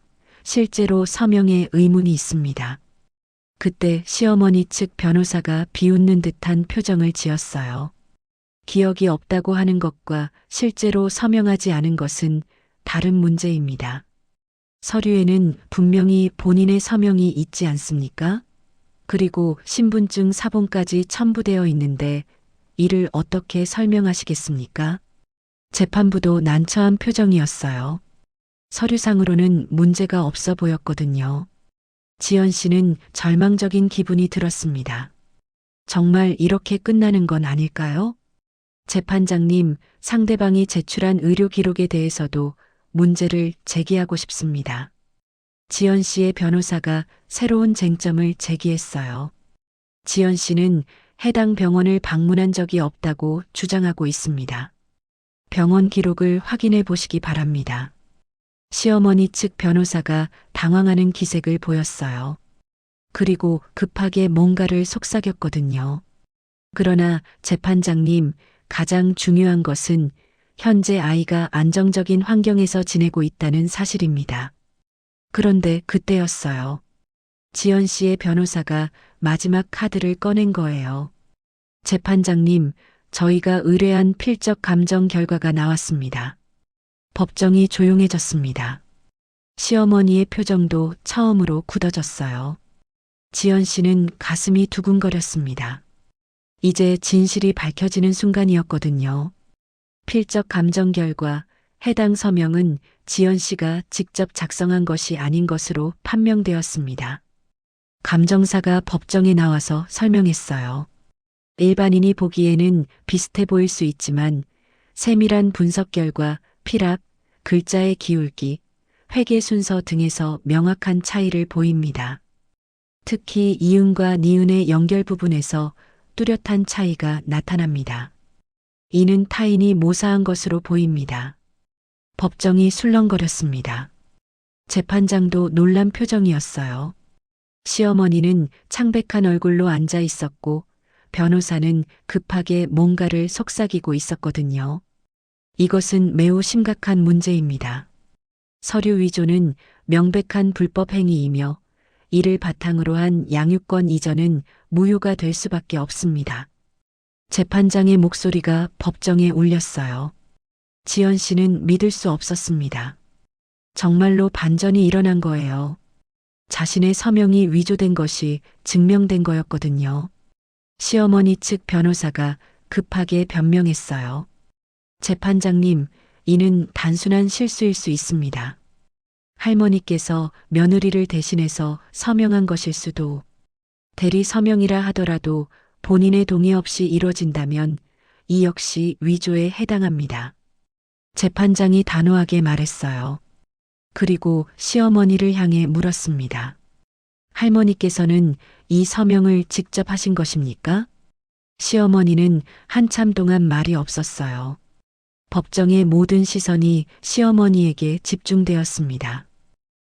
실제로 서명에 의문이 있습니다. 그때 시어머니 측 변호사가 비웃는 듯한 표정을 지었어요. 기억이 없다고 하는 것과 실제로 서명하지 않은 것은 다른 문제입니다. 서류에는 분명히 본인의 서명이 있지 않습니까? 그리고 신분증 사본까지 첨부되어 있는데 이를 어떻게 설명하시겠습니까? 재판부도 난처한 표정이었어요. 서류상으로는 문제가 없어 보였거든요. 지연 씨는 절망적인 기분이 들었습니다. 정말 이렇게 끝나는 건 아닐까요? 재판장님, 상대방이 제출한 의료 기록에 대해서도 문제를 제기하고 싶습니다. 지연 씨의 변호사가 새로운 쟁점을 제기했어요. 지연 씨는 해당 병원을 방문한 적이 없다고 주장하고 있습니다. 병원 기록을 확인해 보시기 바랍니다. 시어머니 측 변호사가 당황하는 기색을 보였어요. 그리고 급하게 뭔가를 속삭였거든요. 그러나 재판장님, 가장 중요한 것은 현재 아이가 안정적인 환경에서 지내고 있다는 사실입니다. 그런데 그때였어요. 지연 씨의 변호사가 마지막 카드를 꺼낸 거예요. 재판장님, 저희가 의뢰한 필적 감정 결과가 나왔습니다. 법정이 조용해졌습니다. 시어머니의 표정도 처음으로 굳어졌어요. 지연 씨는 가슴이 두근거렸습니다. 이제 진실이 밝혀지는 순간이었거든요. 필적 감정 결과 해당 서명은 지연 씨가 직접 작성한 것이 아닌 것으로 판명되었습니다. 감정사가 법정에 나와서 설명했어요. 일반인이 보기에는 비슷해 보일 수 있지만 세밀한 분석 결과 필압, 글자의 기울기, 회계 순서 등에서 명확한 차이를 보입니다. 특히 이응과 니은의 연결 부분에서 뚜렷한 차이가 나타납니다. 이는 타인이 모사한 것으로 보입니다. 법정이 술렁거렸습니다. 재판장도 놀란 표정이었어요. 시어머니는 창백한 얼굴로 앉아 있었고 변호사는 급하게 뭔가를 속삭이고 있었거든요. 이것은 매우 심각한 문제입니다. 서류 위조는 명백한 불법 행위이며 이를 바탕으로 한 양육권 이전은 무효가 될 수밖에 없습니다. 재판장의 목소리가 법정에 울렸어요. 지연 씨는 믿을 수 없었습니다. 정말로 반전이 일어난 거예요. 자신의 서명이 위조된 것이 증명된 거였거든요. 시어머니 측 변호사가 급하게 변명했어요. 재판장님, 이는 단순한 실수일 수 있습니다. 할머니께서 며느리를 대신해서 서명한 것일 수도, 대리 서명이라 하더라도 본인의 동의 없이 이루어진다면 이 역시 위조에 해당합니다. 재판장이 단호하게 말했어요. 그리고 시어머니를 향해 물었습니다. 할머니께서는 이 서명을 직접 하신 것입니까? 시어머니는 한참 동안 말이 없었어요. 법정의 모든 시선이 시어머니에게 집중되었습니다.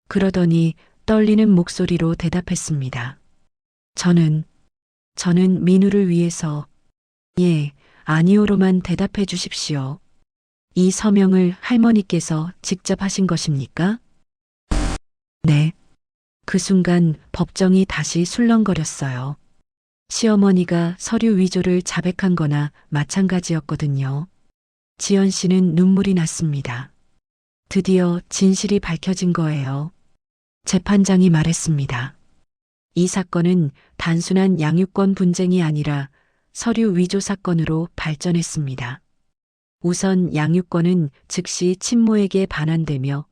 그러더니 떨리는 목소리로 대답했습니다. 저는 민우를 위해서, 예, 아니오로만 대답해 주십시오. 이 서명을 할머니께서 직접 하신 것입니까? 네. 그 순간 법정이 다시 술렁거렸어요. 시어머니가 서류 위조를 자백한 거나 마찬가지였거든요. 지연 씨는 눈물이 났습니다. 드디어 진실이 밝혀진 거예요. 재판장이 말했습니다. 이 사건은 단순한 양육권 분쟁이 아니라 서류 위조 사건으로 발전했습니다. 우선 양육권은 즉시 친모에게 반환되며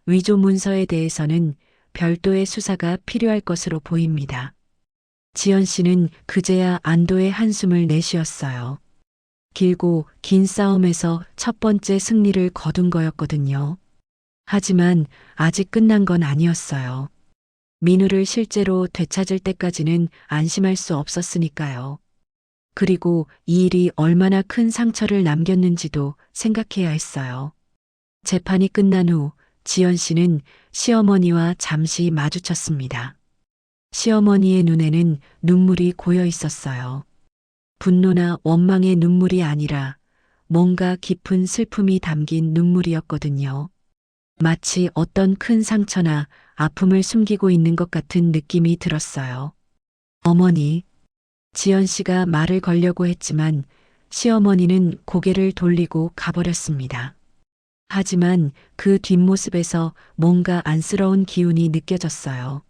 위조 문서에 대해서는 별도의 수사가 필요할 것으로 보입니다. 지연 씨는 그제야 안도의 한숨을 내쉬었어요. 길고 긴 싸움에서 첫 번째 승리를 거둔 거였거든요. 하지만 아직 끝난 건 아니었어요. 민우를 실제로 되찾을 때까지는 안심할 수 없었으니까요. 그리고 이 일이 얼마나 큰 상처를 남겼는지도 생각해야 했어요. 재판이 끝난 후 지연 씨는 시어머니와 잠시 마주쳤습니다. 시어머니의 눈에는 눈물이 고여 있었어요. 분노나 원망의 눈물이 아니라 뭔가 깊은 슬픔이 담긴 눈물이었거든요. 마치 어떤 큰 상처나 아픔을 숨기고 있는 것 같은 느낌이 들었어요. 어머니, 지연 씨가 말을 걸려고 했지만 시어머니는 고개를 돌리고 가버렸습니다. 하지만 그 뒷모습에서 뭔가 안쓰러운 기운이 느껴졌어요.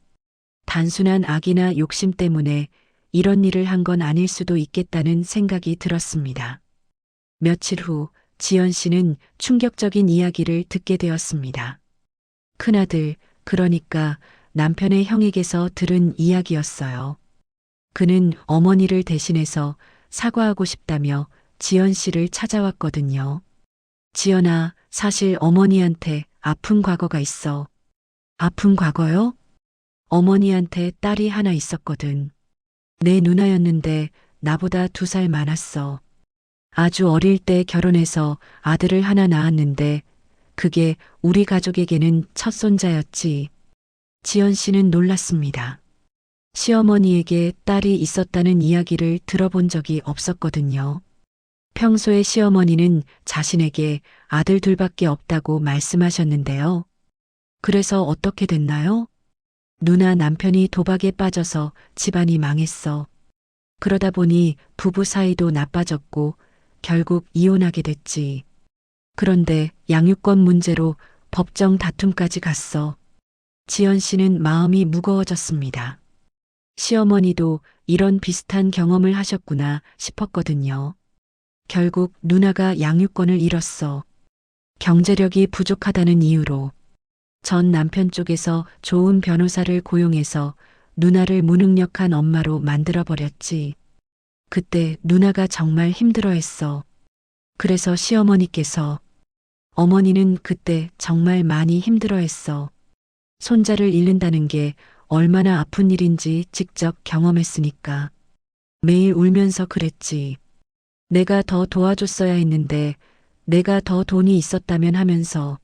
단순한 악이나 욕심 때문에 이런 일을 한 건 아닐 수도 있겠다는 생각이 들었습니다. 며칠 후 지연 씨는 충격적인 이야기를 듣게 되었습니다. 큰아들, 그러니까 남편의 형에게서 들은 이야기였어요. 그는 어머니를 대신해서 사과하고 싶다며 지연 씨를 찾아왔거든요. 지연아, 사실 어머니한테 아픈 과거가 있어. 아픈 과거요? 어머니한테 딸이 하나 있었거든. 내 누나였는데 나보다 2살 많았어. 아주 어릴 때 결혼해서 아들을 하나 낳았는데 그게 우리 가족에게는 첫 손자였지. 지연 씨는 놀랐습니다. 시어머니에게 딸이 있었다는 이야기를 들어본 적이 없었거든요. 평소에 시어머니는 자신에게 아들 둘밖에 없다고 말씀하셨는데요. 그래서 어떻게 됐나요? 누나 남편이 도박에 빠져서 집안이 망했어. 그러다 보니 부부 사이도 나빠졌고 결국 이혼하게 됐지. 그런데 양육권 문제로 법정 다툼까지 갔어. 지연 씨는 마음이 무거워졌습니다. 시어머니도 이런 비슷한 경험을 하셨구나 싶었거든요. 결국 누나가 양육권을 잃었어. 경제력이 부족하다는 이유로. 전 남편 쪽에서 좋은 변호사를 고용해서 누나를 무능력한 엄마로 만들어버렸지. 그때 누나가 정말 힘들어했어. 그래서 시어머니께서 어머니는 그때 정말 많이 힘들어했어. 손자를 잃는다는 게 얼마나 아픈 일인지 직접 경험했으니까. 매일 울면서 그랬지. 내가 더 도와줬어야 했는데 내가 더 돈이 있었다면 하면서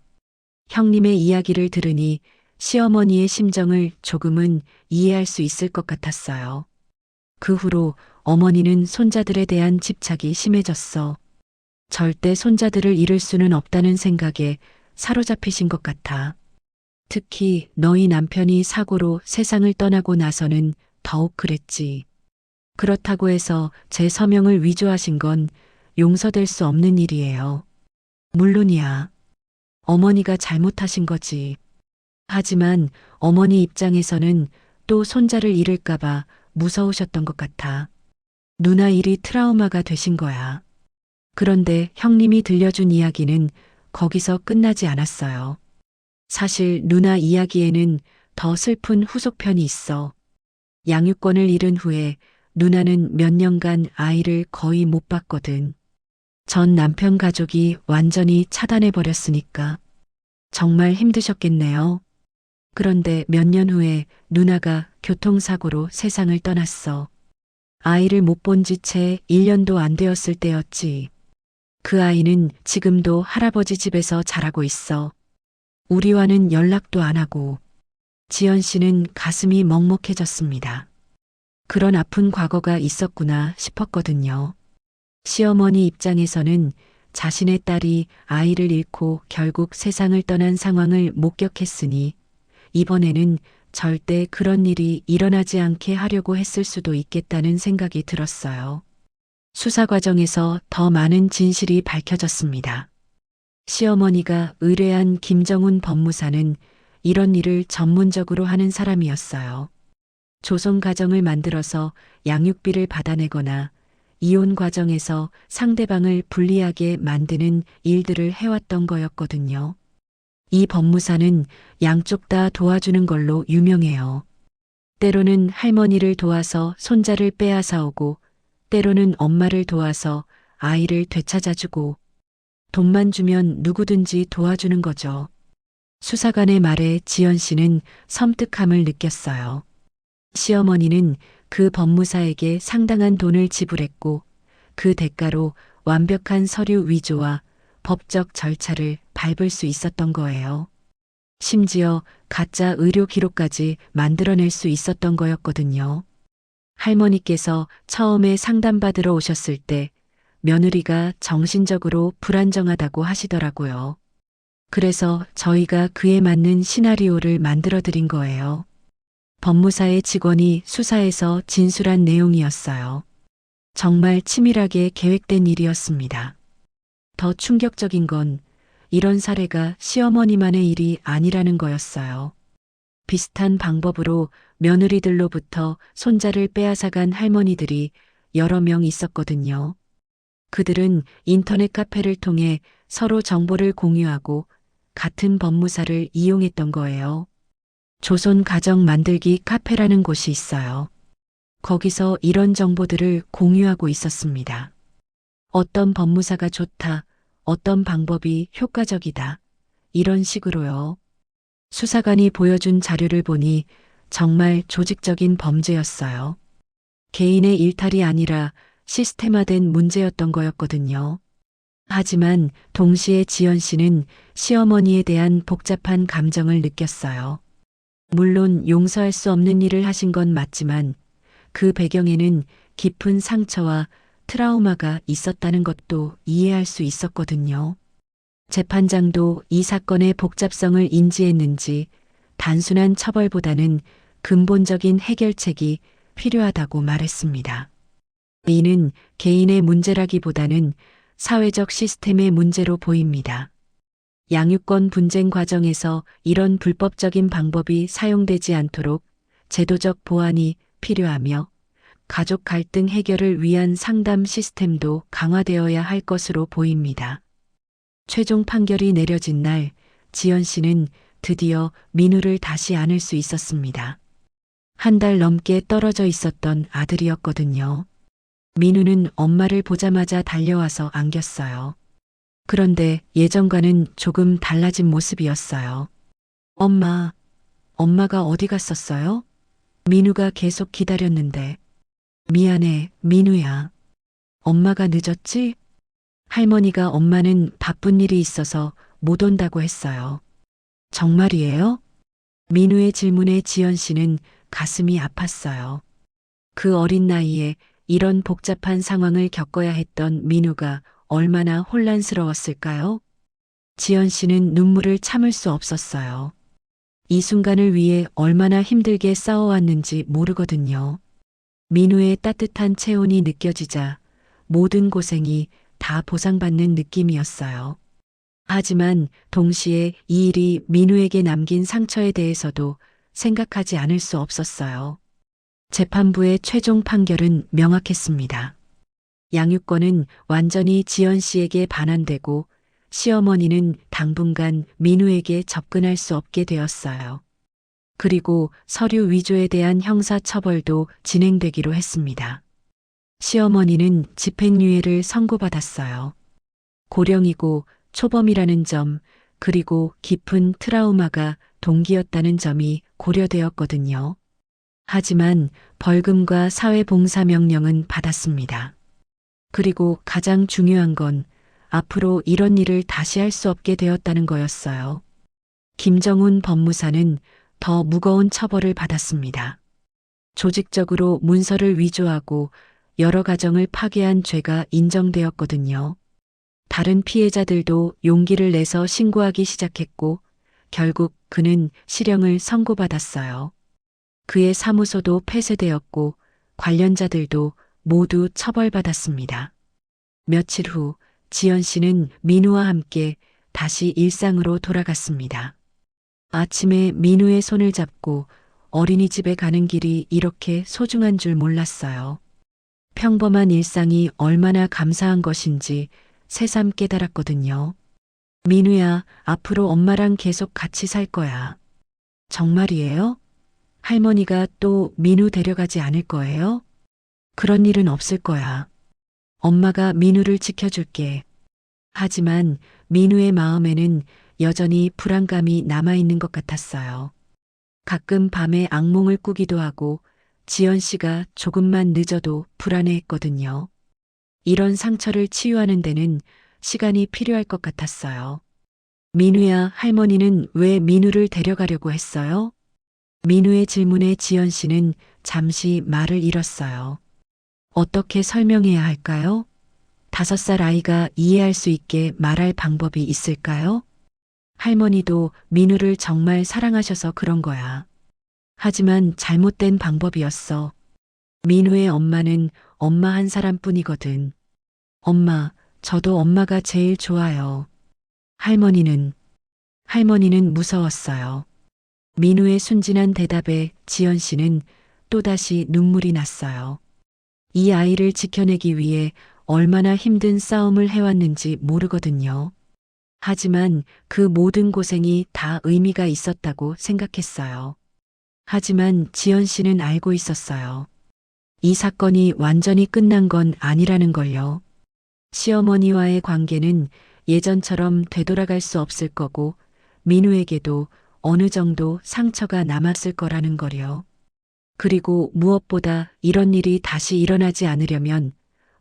형님의 이야기를 들으니 시어머니의 심정을 조금은 이해할 수 있을 것 같았어요. 그 후로 어머니는 손자들에 대한 집착이 심해졌어. 절대 손자들을 잃을 수는 없다는 생각에 사로잡히신 것 같아. 특히 너희 남편이 사고로 세상을 떠나고 나서는 더욱 그랬지. 그렇다고 해서 제 서명을 위조하신 건 용서될 수 없는 일이에요. 물론이야. 어머니가 잘못하신 거지. 하지만 어머니 입장에서는 또 손자를 잃을까봐 무서우셨던 것 같아. 누나 일이 트라우마가 되신 거야. 그런데 형님이 들려준 이야기는 거기서 끝나지 않았어요. 사실 누나 이야기에는 더 슬픈 후속편이 있어. 양육권을 잃은 후에 누나는 몇 년간 아이를 거의 못 봤거든. 전 남편 가족이 완전히 차단해버렸으니까. 정말 힘드셨겠네요. 그런데 몇 년 후에 누나가 교통사고로 세상을 떠났어. 아이를 못 본 지 채 1년도 안 되었을 때였지. 그 아이는 지금도 할아버지 집에서 자라고 있어. 우리와는 연락도 안 하고. 지연 씨는 가슴이 먹먹해졌습니다. 그런 아픈 과거가 있었구나 싶었거든요. 시어머니 입장에서는 자신의 딸이 아이를 잃고 결국 세상을 떠난 상황을 목격했으니 이번에는 절대 그런 일이 일어나지 않게 하려고 했을 수도 있겠다는 생각이 들었어요. 수사 과정에서 더 많은 진실이 밝혀졌습니다. 시어머니가 의뢰한 김정훈 법무사는 이런 일을 전문적으로 하는 사람이었어요. 조성 가정을 만들어서 양육비를 받아내거나 이혼 과정에서 상대방을 불리하게 만드는 일들을 해왔던 거였거든요. 이 법무사는 양쪽 다 도와주는 걸로 유명해요. 때로는 할머니를 도와서 손자를 빼앗아오고, 때로는 엄마를 도와서 아이를 되찾아주고, 돈만 주면 누구든지 도와주는 거죠. 수사관의 말에 지연 씨는 섬뜩함을 느꼈어요. 시어머니는 그 법무사에게 상당한 돈을 지불했고 그 대가로 완벽한 서류 위조와 법적 절차를 밟을 수 있었던 거예요. 심지어 가짜 의료 기록까지 만들어낼 수 있었던 거였거든요. 할머니께서 처음에 상담받으러 오셨을 때 며느리가 정신적으로 불안정하다고 하시더라고요. 그래서 저희가 그에 맞는 시나리오를 만들어 드린 거예요. 법무사의 직원이 수사에서 진술한 내용이었어요. 정말 치밀하게 계획된 일이었습니다. 더 충격적인 건 이런 사례가 시어머니만의 일이 아니라는 거였어요. 비슷한 방법으로 며느리들로부터 손자를 빼앗아간 할머니들이 여러 명 있었거든요. 그들은 인터넷 카페를 통해 서로 정보를 공유하고 같은 법무사를 이용했던 거예요. 조선 가정 만들기 카페라는 곳이 있어요. 거기서 이런 정보들을 공유하고 있었습니다. 어떤 법무사가 좋다, 어떤 방법이 효과적이다, 이런 식으로요. 수사관이 보여준 자료를 보니 정말 조직적인 범죄였어요. 개인의 일탈이 아니라 시스템화된 문제였던 거였거든요. 하지만 동시에 지연 씨는 시어머니에 대한 복잡한 감정을 느꼈어요. 물론 용서할 수 없는 일을 하신 건 맞지만 그 배경에는 깊은 상처와 트라우마가 있었다는 것도 이해할 수 있었거든요. 재판장도 이 사건의 복잡성을 인지했는지 단순한 처벌보다는 근본적인 해결책이 필요하다고 말했습니다. 이는 개인의 문제라기보다는 사회적 시스템의 문제로 보입니다. 양육권 분쟁 과정에서 이런 불법적인 방법이 사용되지 않도록 제도적 보완이 필요하며 가족 갈등 해결을 위한 상담 시스템도 강화되어야 할 것으로 보입니다. 최종 판결이 내려진 날 지연 씨는 드디어 민우를 다시 안을 수 있었습니다. 한 달 넘게 떨어져 있었던 아들이었거든요. 민우는 엄마를 보자마자 달려와서 안겼어요. 그런데 예전과는 조금 달라진 모습이었어요. 엄마가 어디 갔었어요? 민우가 계속 기다렸는데. 미안해, 민우야. 엄마가 늦었지? 할머니가 엄마는 바쁜 일이 있어서 못 온다고 했어요. 정말이에요? 민우의 질문에 지연 씨는 가슴이 아팠어요. 그 어린 나이에 이런 복잡한 상황을 겪어야 했던 민우가 얼마나 혼란스러웠을까요? 지연 씨는 눈물을 참을 수 없었어요. 이 순간을 위해 얼마나 힘들게 싸워왔는지 모르거든요. 민우의 따뜻한 체온이 느껴지자 모든 고생이 다 보상받는 느낌이었어요. 하지만 동시에 이 일이 민우에게 남긴 상처에 대해서도 생각하지 않을 수 없었어요. 재판부의 최종 판결은 명확했습니다. 양육권은 완전히 지연 씨에게 반환되고 시어머니는 당분간 민우에게 접근할 수 없게 되었어요. 그리고 서류 위조에 대한 형사 처벌도 진행되기로 했습니다. 시어머니는 집행유예를 선고받았어요. 고령이고 초범이라는 점, 그리고 깊은 트라우마가 동기였다는 점이 고려되었거든요. 하지만 벌금과 사회봉사 명령은 받았습니다. 그리고 가장 중요한 건 앞으로 이런 일을 다시 할 수 없게 되었다는 거였어요. 김정훈 법무사는 더 무거운 처벌을 받았습니다. 조직적으로 문서를 위조하고 여러 가정을 파괴한 죄가 인정되었거든요. 다른 피해자들도 용기를 내서 신고하기 시작했고 결국 그는 실형을 선고받았어요. 그의 사무소도 폐쇄되었고 관련자들도 모두 처벌받았습니다. 며칠 후 지연 씨는 민우와 함께 다시 일상으로 돌아갔습니다. 아침에 민우의 손을 잡고 어린이집에 가는 길이 이렇게 소중한 줄 몰랐어요. 평범한 일상이 얼마나 감사한 것인지 새삼 깨달았거든요. 민우야, 앞으로 엄마랑 계속 같이 살 거야. 정말이에요? 할머니가 또 민우 데려가지 않을 거예요? 그런 일은 없을 거야. 엄마가 민우를 지켜줄게. 하지만 민우의 마음에는 여전히 불안감이 남아있는 것 같았어요. 가끔 밤에 악몽을 꾸기도 하고 지연 씨가 조금만 늦어도 불안해했거든요. 이런 상처를 치유하는 데는 시간이 필요할 것 같았어요. 민우야, 할머니는 왜 민우를 데려가려고 했어요? 민우의 질문에 지연 씨는 잠시 말을 잃었어요. 어떻게 설명해야 할까요? 5살 아이가 이해할 수 있게 말할 방법이 있을까요? 할머니도 민우를 정말 사랑하셔서 그런 거야. 하지만 잘못된 방법이었어. 민우의 엄마는 엄마 한 사람뿐이거든. 엄마, 저도 엄마가 제일 좋아요. 할머니는 무서웠어요. 민우의 순진한 대답에 지연 씨는 또다시 눈물이 났어요. 이 아이를 지켜내기 위해 얼마나 힘든 싸움을 해왔는지 모르거든요. 하지만 그 모든 고생이 다 의미가 있었다고 생각했어요. 하지만 지연 씨는 알고 있었어요. 이 사건이 완전히 끝난 건 아니라는 걸요. 시어머니와의 관계는 예전처럼 되돌아갈 수 없을 거고 민우에게도 어느 정도 상처가 남았을 거라는 거요. 그리고 무엇보다 이런 일이 다시 일어나지 않으려면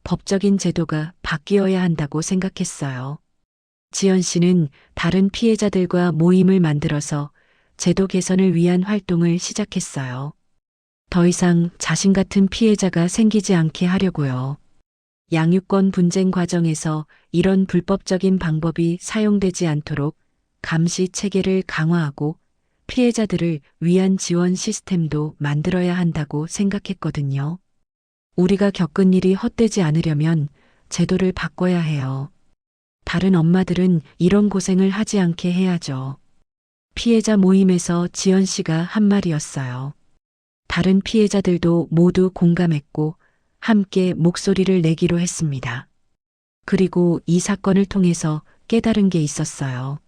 법적인 제도가 바뀌어야 한다고 생각했어요. 지연 씨는 다른 피해자들과 모임을 만들어서 제도 개선을 위한 활동을 시작했어요. 더 이상 자신 같은 피해자가 생기지 않게 하려고요. 양육권 분쟁 과정에서 이런 불법적인 방법이 사용되지 않도록 감시 체계를 강화하고 피해자들을 위한 지원 시스템도 만들어야 한다고 생각했거든요. 우리가 겪은 일이 헛되지 않으려면 제도를 바꿔야 해요. 다른 엄마들은 이런 고생을 하지 않게 해야죠. 피해자 모임에서 지연 씨가 한 말이었어요. 다른 피해자들도 모두 공감했고 함께 목소리를 내기로 했습니다. 그리고 이 사건을 통해서 깨달은 게 있었어요.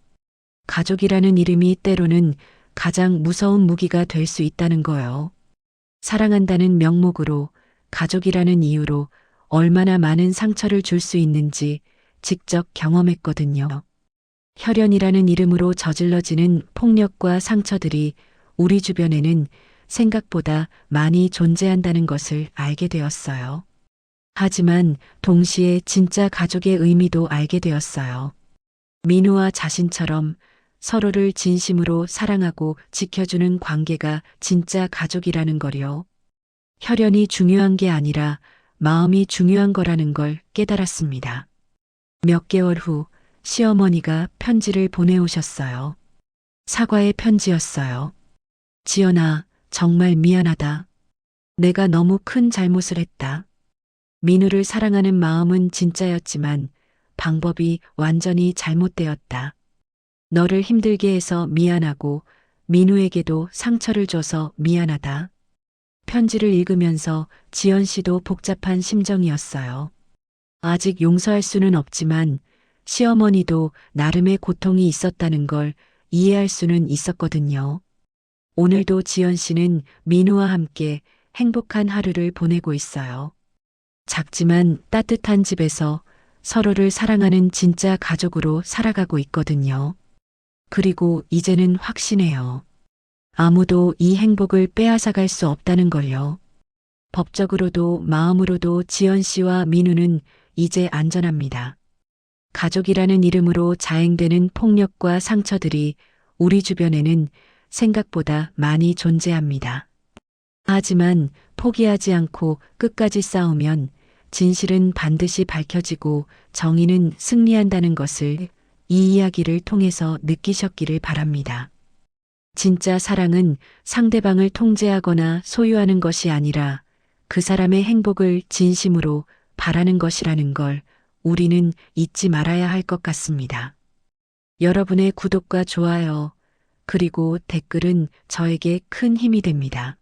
가족이라는 이름이 때로는 가장 무서운 무기가 될 수 있다는 거요. 사랑한다는 명목으로 가족이라는 이유로 얼마나 많은 상처를 줄 수 있는지 직접 경험했거든요. 혈연이라는 이름으로 저질러지는 폭력과 상처들이 우리 주변에는 생각보다 많이 존재한다는 것을 알게 되었어요. 하지만 동시에 진짜 가족의 의미도 알게 되었어요. 민우와 자신처럼 서로를 진심으로 사랑하고 지켜주는 관계가 진짜 가족이라는 거요. 혈연이 중요한 게 아니라 마음이 중요한 거라는 걸 깨달았습니다. 몇 개월 후 시어머니가 편지를 보내오셨어요. 사과의 편지였어요. 지연아, 정말 미안하다. 내가 너무 큰 잘못을 했다. 민우를 사랑하는 마음은 진짜였지만 방법이 완전히 잘못되었다. 너를 힘들게 해서 미안하고 민우에게도 상처를 줘서 미안하다. 편지를 읽으면서 지연 씨도 복잡한 심정이었어요. 아직 용서할 수는 없지만 시어머니도 나름의 고통이 있었다는 걸 이해할 수는 있었거든요. 오늘도 지연 씨는 민우와 함께 행복한 하루를 보내고 있어요. 작지만 따뜻한 집에서 서로를 사랑하는 진짜 가족으로 살아가고 있거든요. 그리고 이제는 확신해요. 아무도 이 행복을 빼앗아갈 수 없다는 걸요. 법적으로도 마음으로도 지연 씨와 민우는 이제 안전합니다. 가족이라는 이름으로 자행되는 폭력과 상처들이 우리 주변에는 생각보다 많이 존재합니다. 하지만 포기하지 않고 끝까지 싸우면 진실은 반드시 밝혀지고 정의는 승리한다는 것을 이 이야기를 통해서 느끼셨기를 바랍니다. 진짜 사랑은 상대방을 통제하거나 소유하는 것이 아니라 그 사람의 행복을 진심으로 바라는 것이라는 걸 우리는 잊지 말아야 할 것 같습니다. 여러분의 구독과 좋아요, 그리고 댓글은 저에게 큰 힘이 됩니다.